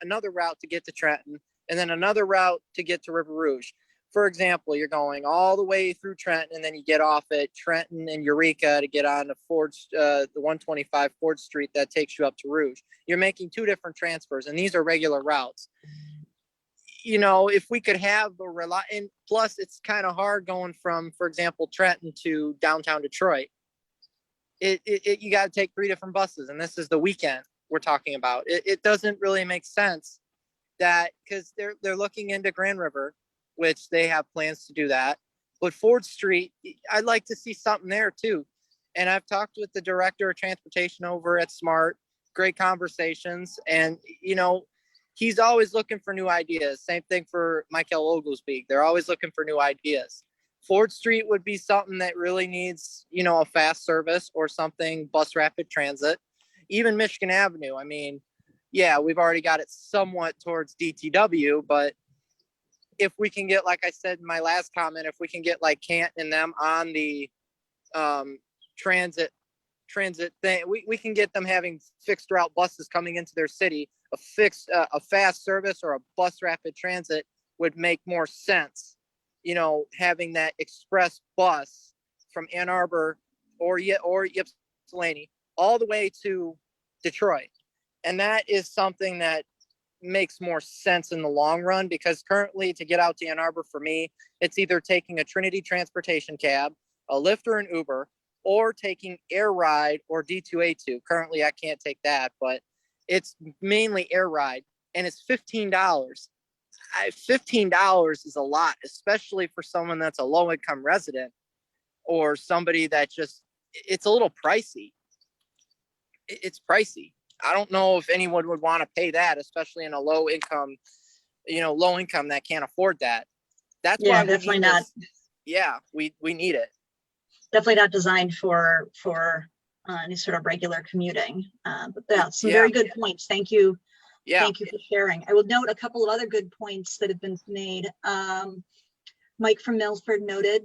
another route to get to Trenton, and then another route to get to River Rouge. For example, you're going all the way through Trenton, and then you get off at Trenton and Eureka to get on to the 125 Ford Street that takes you up to Rouge. You're making two different transfers, and these are regular routes. If we could have and plus it's kind of hard going from, for example, Trenton to downtown Detroit. You got to take 3 different buses, and this is the weekend we're talking about. It doesn't really make sense because they're looking into Grand River, which they have plans to do that. But Ford Street, I'd like to see something there too. And I've talked with the director of transportation over at Smart, great conversations. And, he's always looking for new ideas. Same thing for Michael Oglesby. They're always looking for new ideas. Ford Street would be something that really needs, a fast service or something, bus rapid transit. Even Michigan Avenue. I mean, yeah, we've already got it somewhat towards DTW, but if we can get, like I said in my last comment, if we can get like Canton and them on the transit thing, we can get them having fixed route buses coming into their city. A fast service or a bus rapid transit would make more sense. Having that express bus from Ann Arbor or Ypsilanti all the way to Detroit. And that is something that makes more sense in the long run, because currently to get out to Ann Arbor for me, it's either taking a Trinity transportation cab, a Lyft or an Uber, or taking Air Ride or D2A2. Currently I can't take that, but it's mainly Air Ride, and it's $15. $15 is a lot, especially for someone that's a low income resident or somebody that it's a little pricey. It's pricey. I don't know if anyone would want to pay that, especially in a low income that can't afford that. That's why definitely not. We need it. Definitely not designed for any sort of regular commuting. But some very good points. Thank you. Yeah. Thank you for sharing. I will note a couple of other good points that have been made. Mike from Milford noted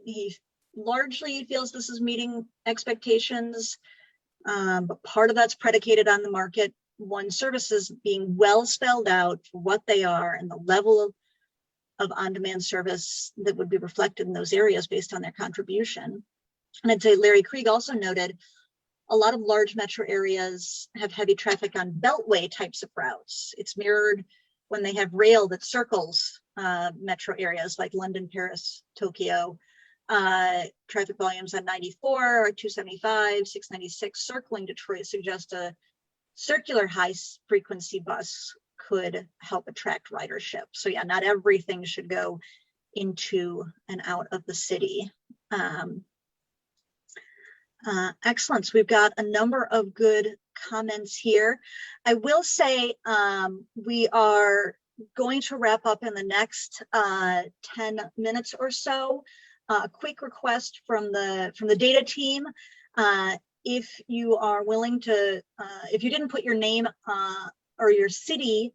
he largely feels this is meeting expectations, but part of that's predicated on the market one services being well spelled out for what they are and the level of on-demand service that would be reflected in those areas based on their contribution. And I'd say Larry Krieg also noted a lot of large metro areas have heavy traffic on beltway types of routes. It's mirrored when they have rail that circles metro areas like London, Paris, Tokyo. Traffic volumes on 94, 275, 696 circling Detroit suggest a circular high frequency bus could help attract ridership. So yeah, not everything should go into and out of the city. Excellent. So we've got a number of good comments here. I will say we are going to wrap up in the next 10 minutes or so. A quick request from the data team. If you are willing to, if you didn't put your name or your city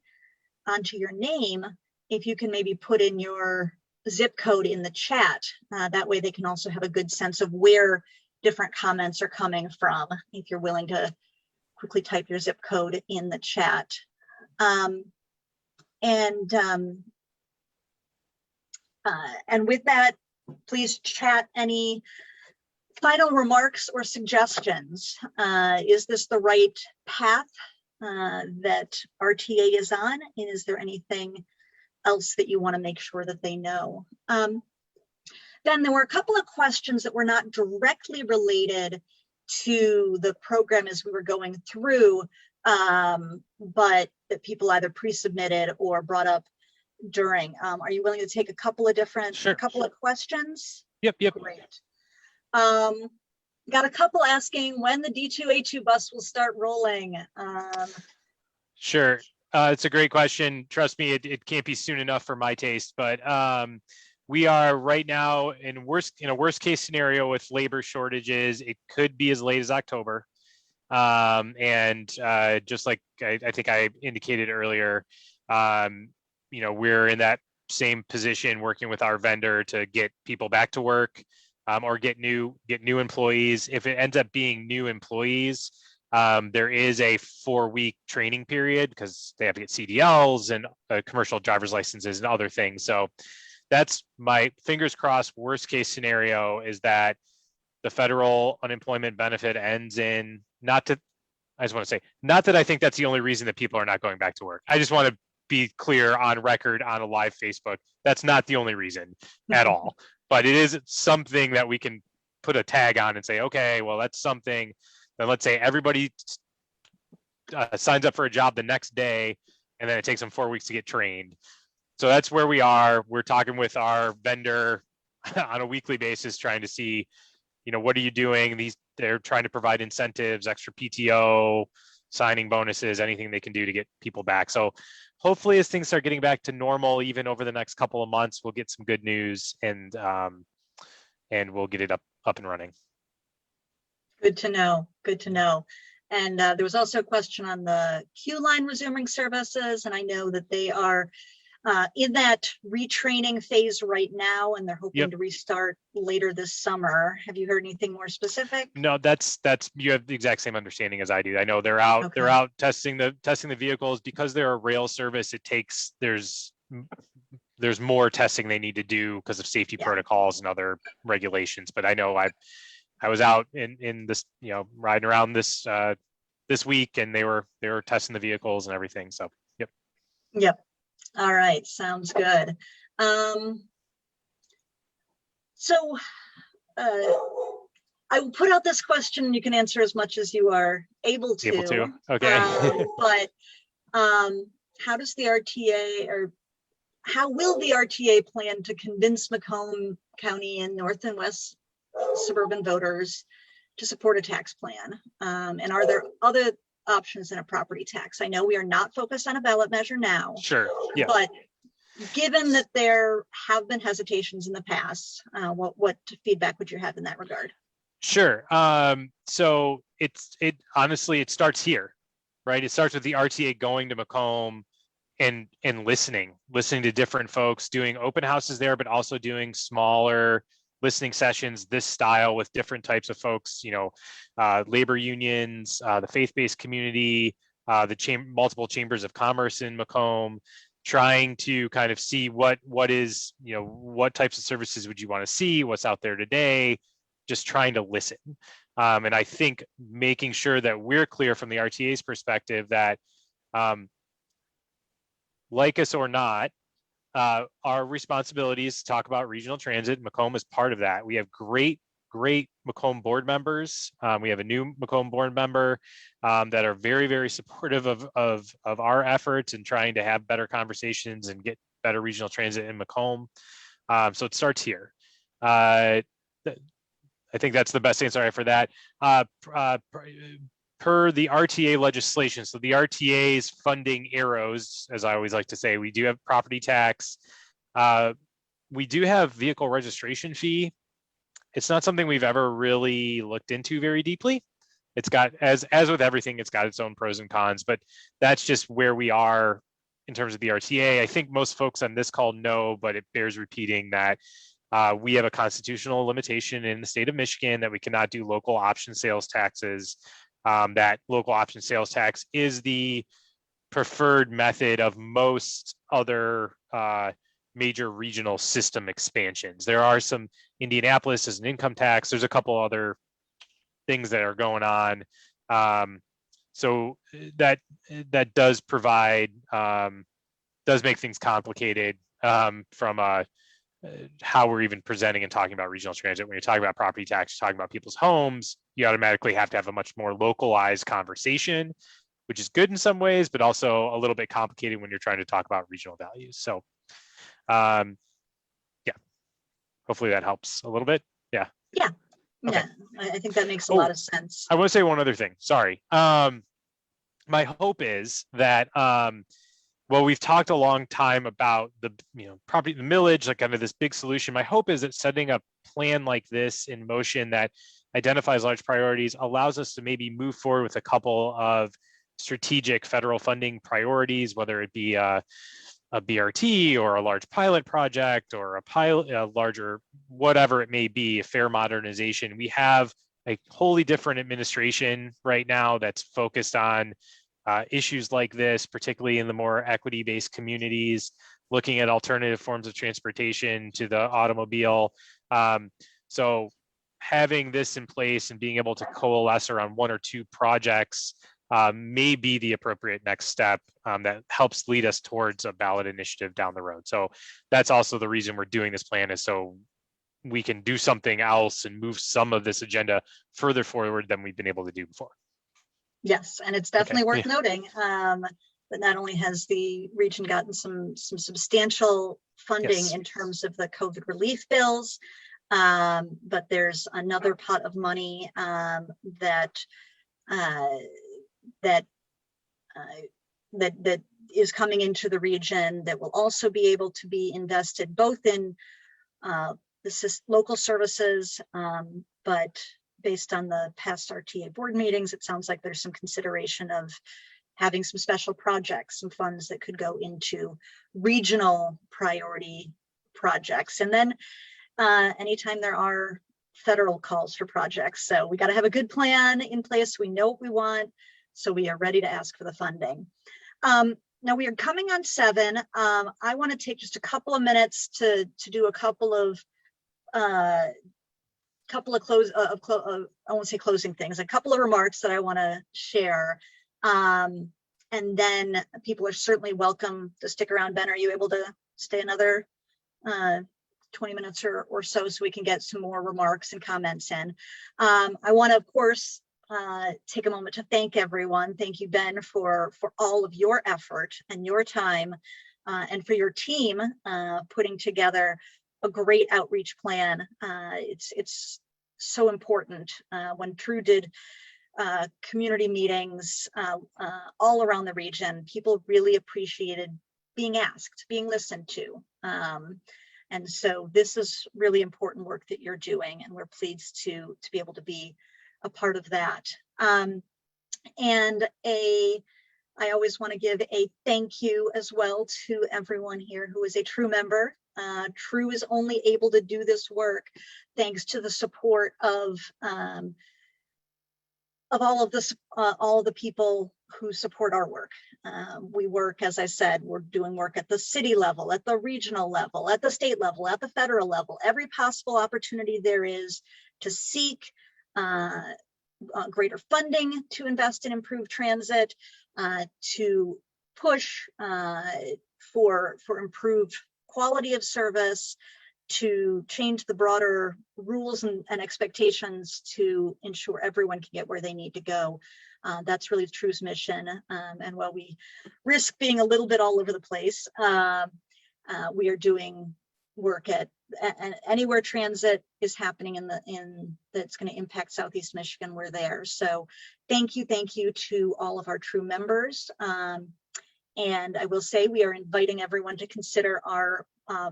onto your name, if you can maybe put in your zip code in the chat, that way they can also have a good sense of where different comments are coming from, if you're willing to quickly type your zip code in the chat. And with that, please chat any final remarks or suggestions. Is this the right path that RTA is on? And is there anything else that you want to make sure that they know? Then there were a couple of questions that were not directly related to the program as we were going through, but that people either pre-submitted or brought up during. Are you willing to take a couple of different, Sure. couple of questions? Yep. Great. Got a couple asking when the D2A2 bus will start rolling. Sure. It's a great question. Trust me, it can't be soon enough for my taste, but we are right now in a worst case scenario with labor shortages. It could be as late as October. Just like I think I indicated earlier, we're in that same position working with our vendor to get people back to work, or get new employees. If it ends up being new employees, there is a 4-week training period because they have to get CDLs and commercial driver's licenses and other things. So that's my fingers crossed. Worst case scenario is that the federal unemployment benefit ends in not that I think that's the only reason that people are not going back to work. I just want to be clear on record on a live Facebook. That's not the only reason at all, but it is something that we can put a tag on and say, okay, well, that's something. Then let's say everybody signs up for a job the next day, and then it takes them 4 weeks to get trained. So that's where we are. We're talking with our vendor on a weekly basis, trying to see, what are you doing? They're trying to provide incentives, extra PTO, signing bonuses, anything they can do to get people back. So hopefully as things start getting back to normal, even over the next couple of months, we'll get some good news and we'll get it up and running. Good to know. Good to know. And there was also a question on the Q line resuming services. And I know that they are in that retraining phase right now, and they're hoping to restart later this summer. Have you heard anything more specific? No, that's you have the exact same understanding as I do. I know they're out. Okay. They're out testing the vehicles because they're a rail service. There's more testing they need to do because of safety protocols and other regulations. But I know I was out in this, riding around this week, and they were testing the vehicles and everything. So Yep. All right, sounds good. So I will put out this question. You can answer as much as you are able to. Okay. But how does the RTA, or how will the RTA plan to convince Macomb County and North and West suburban voters to support a tax plan? And are there other options than a property tax? I know we are not focused on a ballot measure now. Sure. Yeah. But given that there have been hesitations in the past, what feedback would you have in that regard? Sure. So it honestly, it starts here, right? It starts with the RTA going to Macomb and listening to different folks, doing open houses there, but also doing smaller listening sessions this style with different types of folks, labor unions, the faith-based community, multiple chambers of commerce in Macomb, trying to kind of see what is, what types of services would you want to see, what's out there today, just trying to listen. And I think making sure that we're clear from the RTA's perspective that, like us or not, our responsibility is to talk about regional transit. Macomb is part of that. We have great Macomb board members. We have a new Macomb board member that are very, very supportive of our efforts and trying to have better conversations and get better regional transit in Macomb. So it starts here. I think that's the best answer for that. Per the RTA legislation, so the RTA's funding arrows, as I always like to say, we do have property tax. We do have vehicle registration fee. It's not something we've ever really looked into very deeply. It's got, as with everything, it's got its own pros and cons, but that's just where we are in terms of the RTA. I think most folks on this call know, but it bears repeating that we have a constitutional limitation in the state of Michigan that we cannot do local option sales taxes. That local option sales tax is the preferred method of most other major regional system expansions. There are some, Indianapolis as an income tax. There's a couple other things that are going on. So that does provide, does make things complicated from how we're even presenting and talking about regional transit. When you're talking about property tax, you're talking about people's homes, you automatically have to have a much more localized conversation, which is good in some ways, but also a little bit complicated when you're trying to talk about regional values. So yeah, hopefully that helps a little bit. Yeah. Yeah, Okay. yeah, I think that makes a Oh, lot of sense. I want to say one other thing. Sorry. My hope is that well, we've talked a long time about the property, the millage, like kind of this big solution. My hope is that setting a plan like this in motion that identifies large priorities allows us to maybe move forward with a couple of strategic federal funding priorities, whether it be a BRT or a large pilot project or a larger, whatever it may be, a fair modernization. We have a wholly different administration right now that's focused on issues like this, particularly in the more equity-based communities, looking at alternative forms of transportation to the automobile. So having this in place and being able to coalesce around one or two projects may be the appropriate next step that helps lead us towards a ballot initiative down the road. So that's also the reason we're doing this plan, is so we can do something else and move some of this agenda further forward than we've been able to do before. Yes, and it's definitely worth yeah. noting that not only has the region gotten some substantial funding Yes. in terms of the COVID relief bills, but there's another pot of money that is coming into the region that will also be able to be invested both in the local services, but based on the past RTA board meetings, it sounds like there's some consideration of having some special projects, some funds that could go into regional priority projects. And then anytime there are federal calls for projects. So we got to have a good plan in place. We know what we want, so we are ready to ask for the funding. Now we are coming on 7. I want to take just a couple of minutes to do a couple of I won't say closing things, a couple of remarks that I want to share. And then people are certainly welcome to stick around. Ben, are you able to stay another 20 minutes or so we can get some more remarks and comments in? I want to, of course, take a moment to thank everyone. Thank you, Ben, for all of your effort and your time, and for your team putting together a great outreach plan. It's so important. When TRU did community meetings all around the region, people really appreciated being asked, being listened to. And so this is really important work that you're doing, and we're pleased to be able to be a part of that. And I always want to give a thank you as well to everyone here who is a TRU member. TRU is only able to do this work thanks to the support of all of the people who support our work. We work, as I said, we're doing work at the city level, at the regional level, at the state level, at the federal level, every possible opportunity there is to seek greater funding to invest in improved transit, to push for improved quality of service, to change the broader rules and expectations to ensure everyone can get where they need to go. That's really TRU's mission. And while we risk being a little bit all over the place, we are doing work at anywhere transit is happening that's going to impact Southeast Michigan, we're there. So thank you to all of our TRU members. And I will say we are inviting everyone to consider our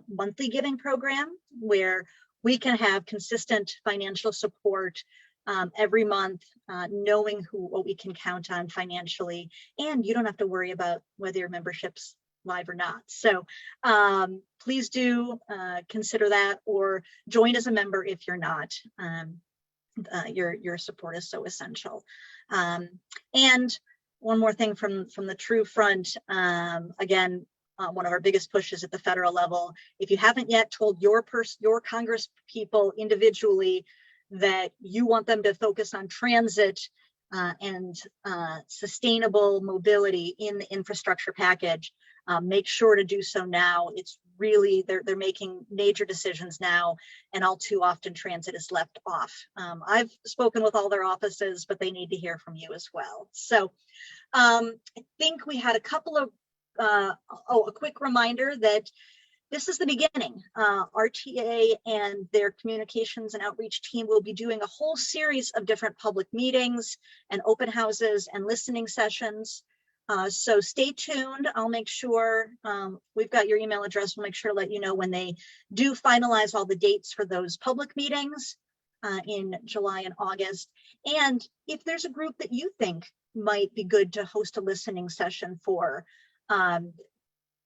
monthly giving program, where we can have consistent financial support every month, knowing what we can count on financially, and you don't have to worry about whether your membership's live or not. So please do consider that, or join as a member if you're not. Your support is so essential. And one more thing from the TRU front, again, one of our biggest pushes at the federal level. If you haven't yet told your Congress people individually that you want them to focus on transit and sustainable mobility in the infrastructure package, make sure to do so now. It's really, they're making major decisions now, and all too often transit is left off. I've spoken with all their offices, but they need to hear from you as well. So I think we had a couple of, a quick reminder that this is the beginning. RTA and their communications and outreach team will be doing a whole series of different public meetings and open houses and listening sessions. So stay tuned. I'll make sure we've got your email address. We'll make sure to let you know when they do finalize all the dates for those public meetings in July and August. And if there's a group that you think might be good to host a listening session for,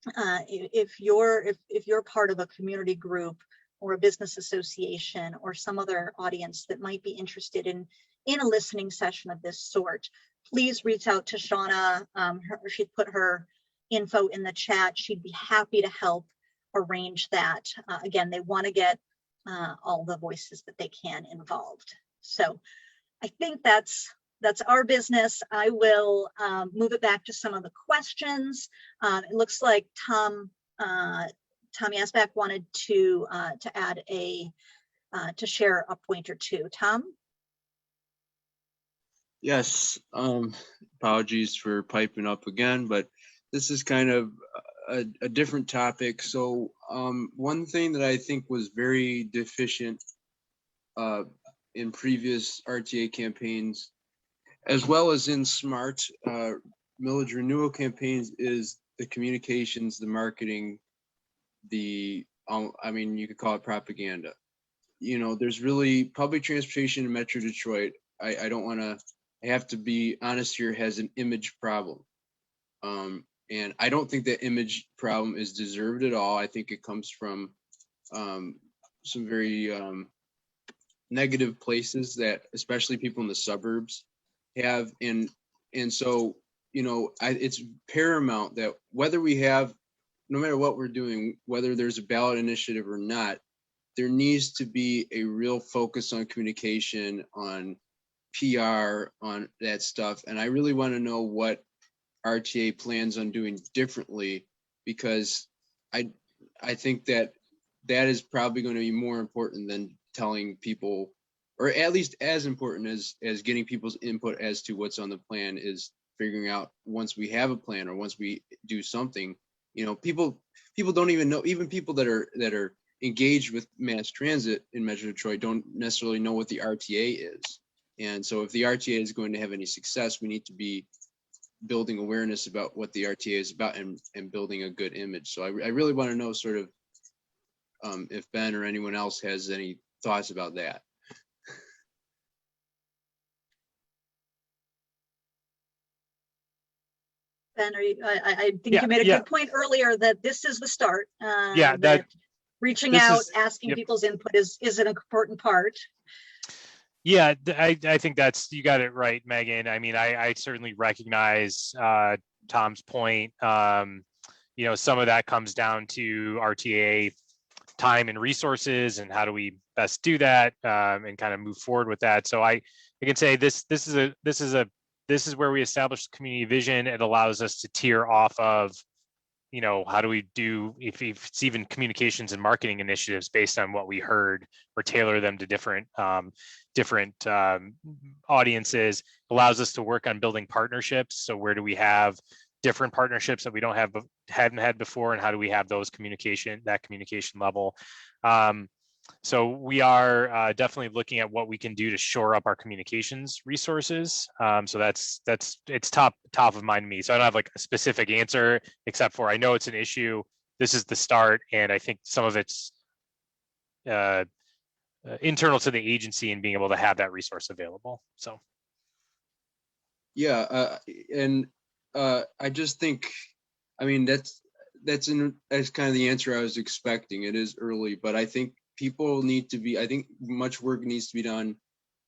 if you're part of a community group or a business association or some other audience that might be interested in a listening session of this sort, please reach out to Shauna. She put her info in the chat. She'd be happy to help arrange that. Again, they want to get all the voices that they can involved. So I think that's our business. I will move it back to some of the questions. It looks like Tom Yasback wanted to add to share a point or two. Tom? Yes, apologies for piping up again, but this is kind of a different topic. So one thing that I think was very deficient in previous RTA campaigns, as well as in SMART millage renewal campaigns, is the communications, the marketing, I mean, you could call it propaganda. You know, there's really public transportation in Metro Detroit. I don't want to, I have to be honest here, has an image problem. And I don't think that image problem is deserved at all. I think it comes from some very negative places that especially people in the suburbs have. And so, you know, it's paramount that whether we have, no matter what we're doing, whether there's a ballot initiative or not, there needs to be a real focus on communication, on PR, on that stuff. And I really want to know what RTA plans on doing differently, because I think that is probably going to be more important than telling people, or at least as important as getting people's input as to what's on the plan, is figuring out once we have a plan or once we do something. You know, people don't even know, even people that are engaged with mass transit in Metro Detroit don't necessarily know what the RTA is. And so if the RTA is going to have any success, we need to be building awareness about what the RTA is about and building a good image. So I really want to know sort of if Ben or anyone else has any thoughts about that. Ben, I think you made a good point earlier that this is the start. That reaching out, asking people's input is an important part. Yeah, I think you got it right, Megan. I mean, I certainly recognize Tom's point. You know, some of that comes down to RTA time and resources, and how do we best do that and kind of move forward with that. So I can say this is where we establish the community vision. It allows us to tier off of, you know, how do we do, if it's even communications and marketing initiatives based on what we heard, or tailor them to different audiences. Allows us to work on building partnerships. So where do we have different partnerships that we hadn't had before, and how do we have those communication level? So we are definitely looking at what we can do to shore up our communications resources. So it's top of mind to me. So I don't have like a specific answer, except for I know it's an issue. This is the start, and I think some of it's internal to the agency and being able to have that resource available. So yeah, and I just think, I mean, that's kind of the answer I was expecting. It is early, but I think people need to be, I think much work needs to be done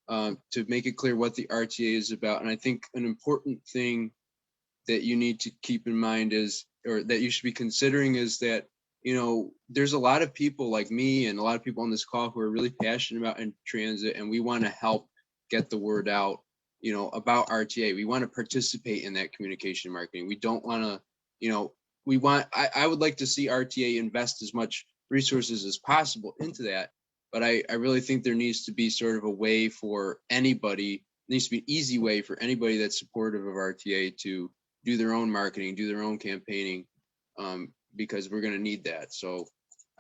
to make it clear what the RTA is about. And I think an important thing that you need to keep in mind is, or that you should be considering, is that, you know, there's a lot of people like me and a lot of people on this call who are really passionate about transit, and we want to help get the word out, you know, about RTA. We want to participate in that communication marketing. We don't want to, you know, I would like to see RTA invest as much resources as possible into that. But I really think there needs to be sort of a way for anybody, needs to be an easy way for anybody that's supportive of RTA to do their own marketing, do their own campaigning, because we're going to need that. So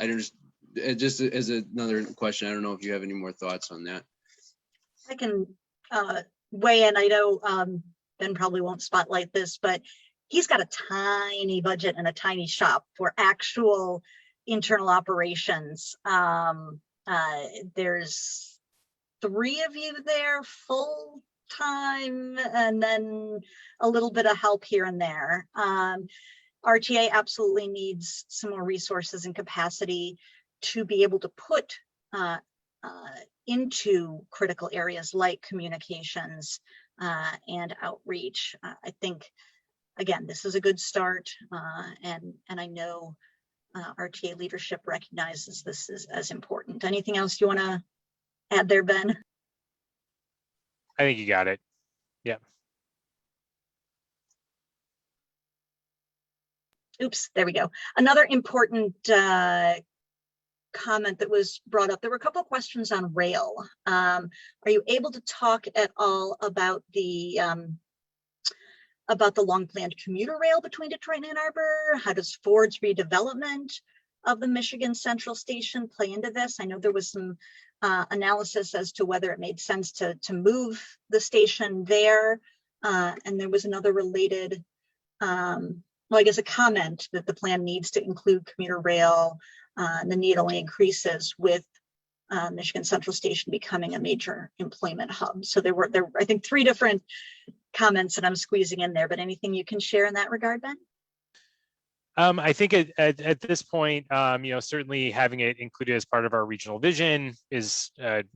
just as another question, I don't know if you have any more thoughts on that. I can weigh in. I know Ben probably won't spotlight this, but he's got a tiny budget and a tiny shop for actual internal operations. There's 3 of you there full time, and then a little bit of help here and there. RTA absolutely needs some more resources and capacity to be able to put into critical areas like communications and outreach. I think, again, this is a good start, and I know RTA leadership recognizes this as important. Anything else you want to add there, Ben? I think you got it. Yeah. Oops, there we go. Another important comment that was brought up, there were a couple of questions on rail. Are you able to talk at all about the long planned commuter rail between Detroit and Ann Arbor? How does Ford's redevelopment of the Michigan Central Station play into this? I know there was some analysis as to whether it made sense to move the station there. And there was another related, well, I guess a comment that the plan needs to include commuter rail. And the need only increases with Michigan Central Station becoming a major employment hub. So there were, I think, 3 different comments that I'm squeezing in there, but anything you can share in that regard, Ben? I think at this point, certainly having it included as part of our regional vision is, kind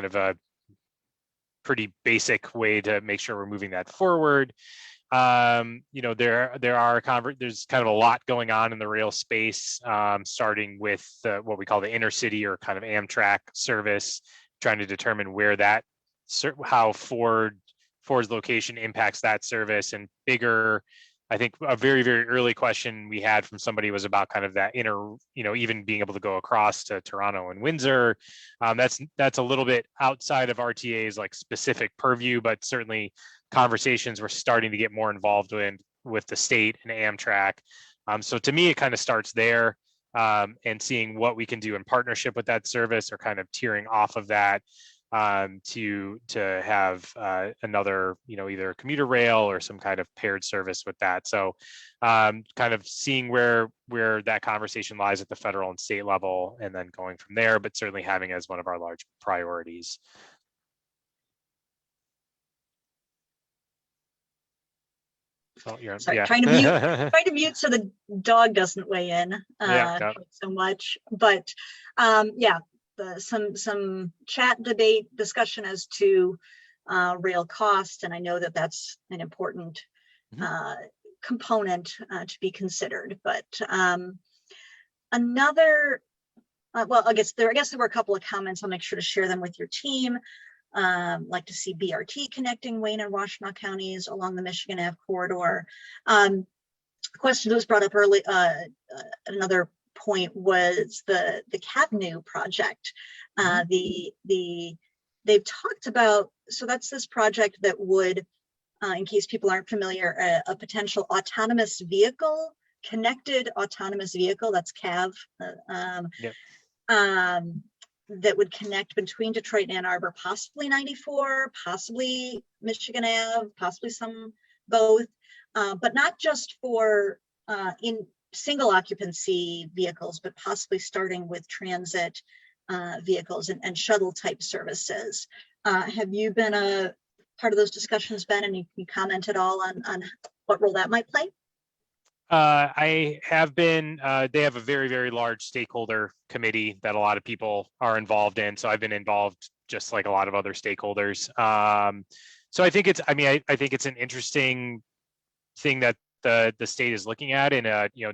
of a pretty basic way to make sure we're moving that forward. There's kind of a lot going on in the rail space, starting with what we call the intercity or kind of Amtrak service, trying to determine where that, how Ford's location impacts that service, and bigger. I think a very, very early question we had from somebody was about kind of that even being able to go across to Toronto and Windsor. That's a little bit outside of RTA's like specific purview, but certainly conversations we're starting to get more involved with the state and Amtrak. So to me, it kind of starts there, and seeing what we can do in partnership with that service, or kind of tearing off of that, to have another, either commuter rail or some kind of paired service with that. So kind of seeing where that conversation lies at the federal and state level, and then going from there, but certainly having as one of our large priorities. Oh, Sorry, yeah. trying to mute so the dog doesn't weigh in so much. But yeah, some chat, debate, discussion as to rail cost, and I know that that's an important component to be considered. But another, well, I guess there were a couple of comments. I'll make sure to share them with your team. Like to see BRT connecting Wayne and Washtenaw counties along the Michigan Ave corridor. Question that was brought up early. Another point was the CAVNU project. They've talked about, so that's this project that would, in case people aren't familiar, a potential autonomous vehicle, connected autonomous vehicle. That's CAV. That would connect between Detroit and Ann Arbor, possibly 94, possibly Michigan Ave, possibly some both, but not just for in single occupancy vehicles, but possibly starting with transit vehicles and shuttle type services. Have you been a part of those discussions, Ben, and you can comment at all on what role that might play? I have been, they have a very, very large stakeholder committee that a lot of people are involved in. So I've been involved just like a lot of other stakeholders. So I think it's, I think it's an interesting thing that the state is looking at, and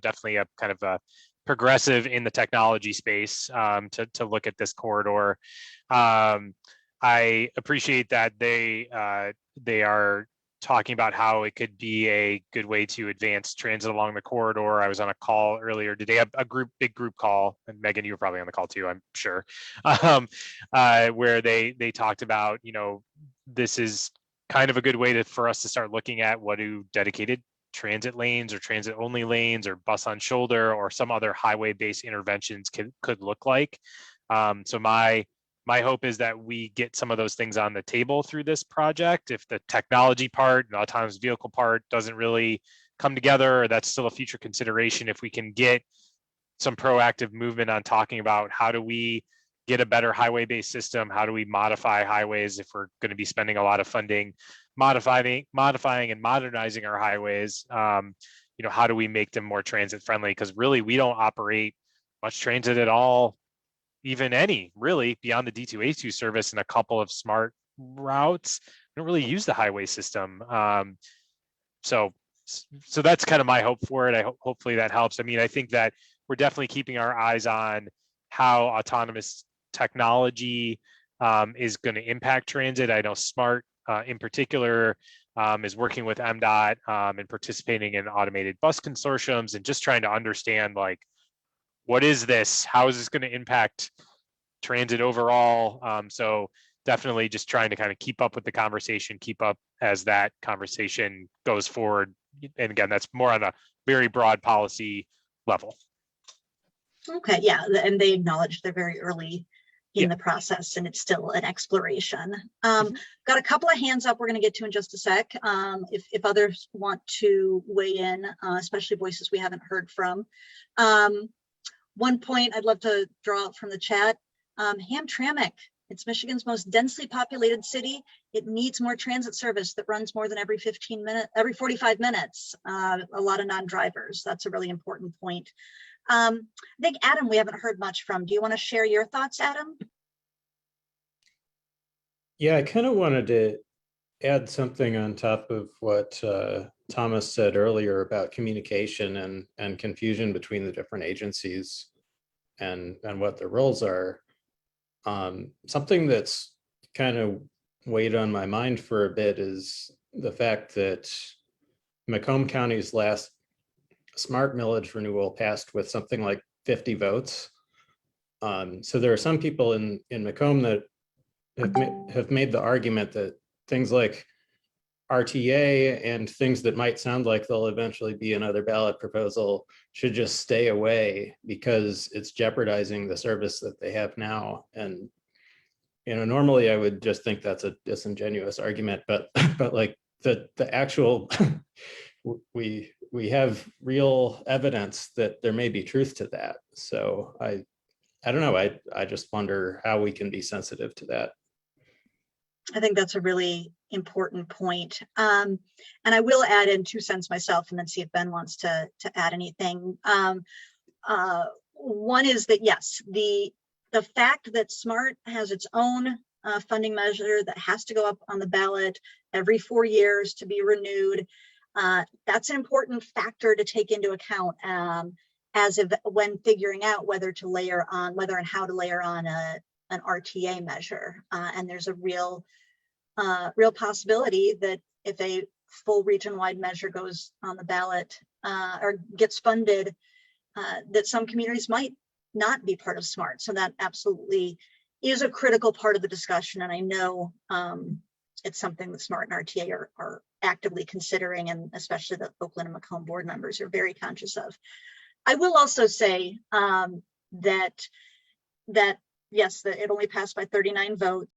definitely a kind of a progressive in the technology space, to look at this corridor. I appreciate that they are talking about how it could be a good way to advance transit along the corridor. I was on a call earlier today, a big group call, and Megan, you were probably on the call too, I'm sure, where they talked about, this is kind of a good way for us to start looking at what do dedicated transit lanes or transit only lanes or bus on shoulder or some other highway based interventions could look like. So my hope is that we get some of those things on the table through this project. If the technology part, the autonomous vehicle part doesn't really come together, or that's still a future consideration, if we can get some proactive movement on talking about how do we get a better highway-based system, how do we modify highways if we're going to be spending a lot of funding modifying and modernizing our highways, how do we make them more transit friendly? Because really we don't operate much transit at all, even any really beyond the D2A2 service and a couple of smart routes. We don't really use the highway system. So that's kind of my hope for it. Hopefully that helps. I mean, I think that we're definitely keeping our eyes on how autonomous technology is going to impact transit. I know SMART in particular is working with MDOT and participating in automated bus consortiums and just trying to understand, like, what is this? How is this going to impact transit overall? So definitely just trying to kind of keep up with the conversation, keep up as that conversation goes forward. And again, that's more on a very broad policy level. Okay, yeah, and they acknowledge they're very early in the process and it's still an exploration. Got a couple of hands up we're going to get to in just a sec. If others want to weigh in, especially voices we haven't heard from. One point I'd love to draw out from the chat, Hamtramck, it's Michigan's most densely populated city. It needs more transit service that runs more than every 45 minutes. A lot of non-drivers. That's a really important point. I think Adam, we haven't heard much from. Do you want to share your thoughts, Adam? Yeah, I kind of wanted to add something on top of what Thomas said earlier about communication and confusion between the different agencies and what their roles are. Something that's kind of weighed on my mind for a bit is the fact that Macomb County's last smart millage renewal passed with something like 50 votes. So there are some people in Macomb that have made the argument that things like RTA and things that might sound like they'll eventually be another ballot proposal should just stay away because it's jeopardizing the service that they have now. And normally I would just think that's a disingenuous argument, but like the actual we have real evidence that there may be truth to that. So I don't know. I just wonder how we can be sensitive to that. I think that's a really important point. And I will add in 2 cents myself and then see if Ben wants to add anything. One is that, yes, the fact that SMART has its own funding measure that has to go up on the ballot every 4 years to be renewed, that's an important factor to take into account when figuring out whether and how to layer on an RTA measure. And there's a real possibility that if a full region-wide measure goes on the ballot or gets funded, that some communities might not be part of SMART. So that absolutely is a critical part of the discussion. And I know it's something that SMART and RTA are actively considering, and especially the Oakland and Macomb board members are very conscious of. I will also say that yes, it only passed by 39 votes.